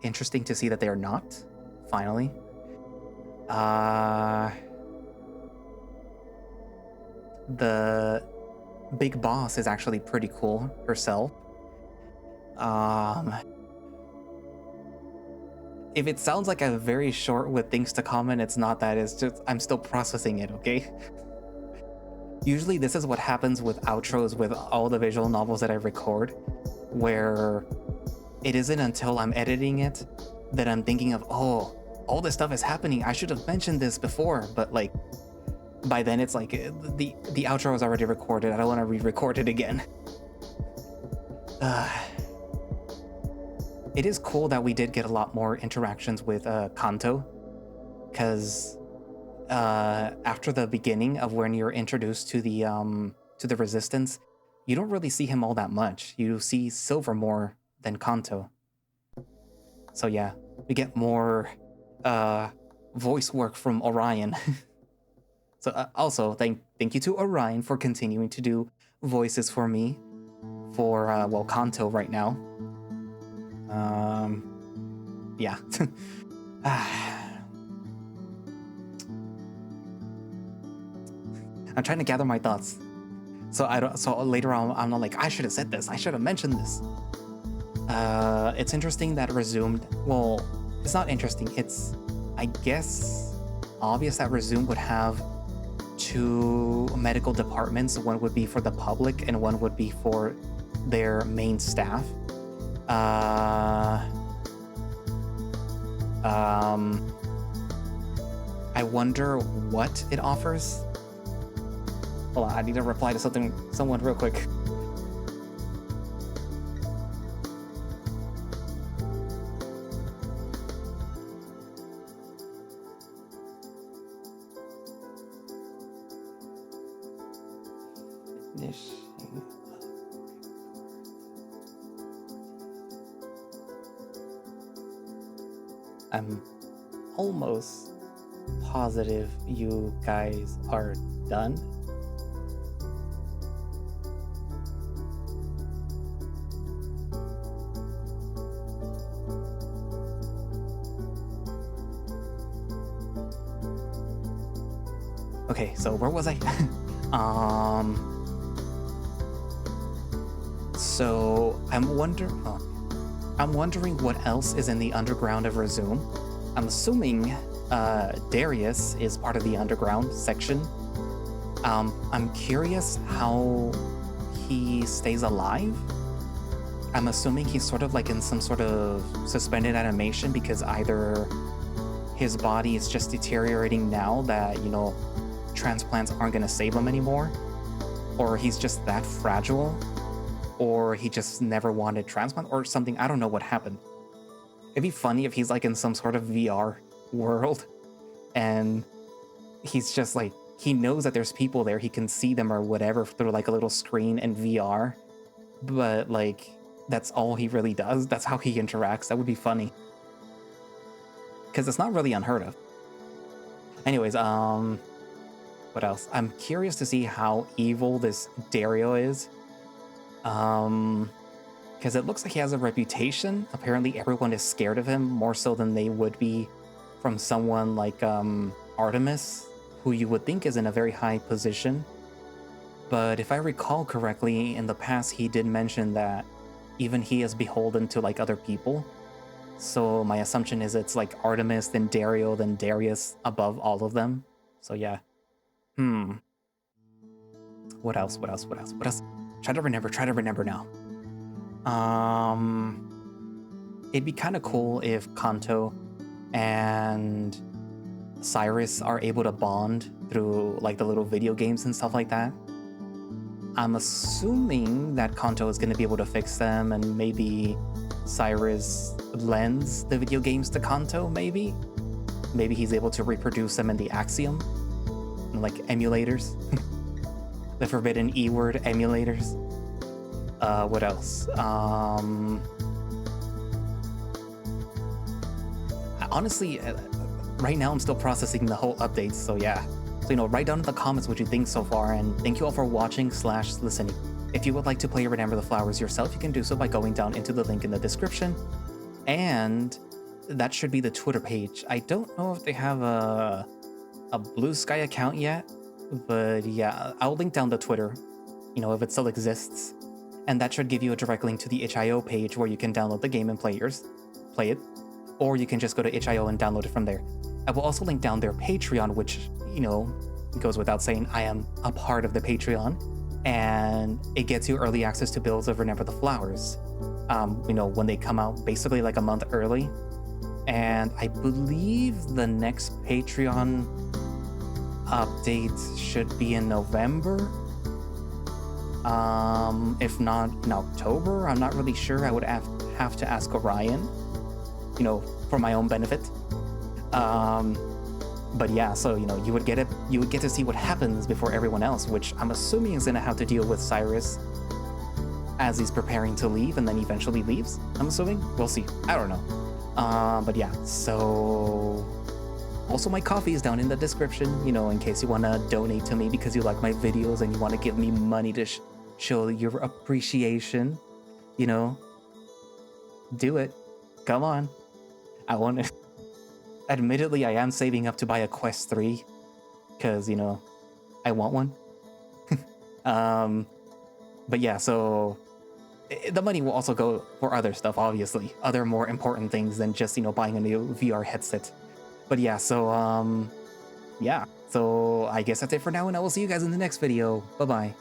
Interesting to see that they are not, finally. The big boss is actually pretty cool herself. If it sounds like I'm very short with things to comment, it's not that, it's just I'm still processing it, okay? Usually this is what happens with outros with all the visual novels that I record, where it isn't until I'm editing it that I'm thinking of, oh, all this stuff is happening, I should have mentioned this before, but like, by then it's like, the outro is already recorded, I don't want to re-record it again. It is cool that we did get a lot more interactions with Kanto, because after the beginning of when you're introduced to the resistance, you don't really see him all that much. You see Silver more than Kanto. So yeah, we get more voice work from Orion. So also thank you to Orion for continuing to do voices for me for Kanto right now. Yeah. I'm trying to gather my thoughts. So later on I'm not like, I should have said this, I should have mentioned this. It's interesting that Resumed, well, it's not interesting, it's, I guess, obvious that Resumed would have 2 medical departments. One would be for the public and one would be for their main staff. I wonder what it offers. Hold on, I need to reply to someone real quick. I'm almost positive you guys are done. Okay, so where was I? So I'm wondering what else is in the underground of Resume. I'm assuming Darius is part of the underground section. I'm curious how he stays alive. I'm assuming he's sort of like in some sort of suspended animation because either his body is just deteriorating now that, you know, transplants aren't going to save him anymore, or he's just that fragile, or he just never wanted transplant or something. I don't know what happened. It'd be funny if he's like in some sort of VR world and he's just like, he knows that there's people there, he can see them or whatever through like a little screen in VR, but like that's all he really does. That's how he interacts. That would be funny, because it's not really unheard of. Anyways, what else? I'm curious to see how evil this Dario is. Because it looks like he has a reputation. Apparently everyone is scared of him more so than they would be from someone like Artemis, who you would think is in a very high position. But if I recall correctly, in the past he did mention that even he is beholden to like other people. So my assumption is it's like Artemis, then Dario, then Darius above all of them. So yeah. What else? Try to remember now. It'd be kind of cool if Kanto and Cyrus are able to bond through like the little video games and stuff like that. I'm assuming that Kanto is going to be able to fix them, and maybe Cyrus lends the video games to Kanto, maybe he's able to reproduce them in the Axiom, like emulators. The forbidden E-word emulators. What else? Honestly, right now I'm still processing the whole updates, so yeah. So, write down in the comments what you think so far, and thank you all for watching/listening. If you would like to play Remember the Flowers yourself, you can do so by going down into the link in the description. And that should be the Twitter page. I don't know if they have a Blue Sky account yet, but yeah, I'll link down the Twitter, if it still exists. And that should give you a direct link to the itch.io page where you can download the game and play it. Or you can just go to itch.io and download it from there. I will also link down their Patreon, which, goes without saying, I am a part of the Patreon. And it gets you early access to builds of Remember the Flowers. When they come out basically like a month early. And I believe the next Patreon update should be in November. If not in October, I'm not really sure. I would have to ask Orion, for my own benefit. But yeah, so you would get to see what happens before everyone else, which I'm assuming is gonna have to deal with Cyrus as he's preparing to leave and then eventually leaves. I'm assuming. We'll see. I don't know. But yeah, so also my coffee is down in the description, in case you want to donate to me because you like my videos and you want to give me money to show your appreciation, do it. Come on. I want to. Admittedly, I am saving up to buy a Quest 3 because, I want one. But yeah, so the money will also go for other stuff, obviously. Other more important things than just, buying a new VR headset. But yeah, so, yeah. So I guess that's it for now, and I will see you guys in the next video. Bye-bye.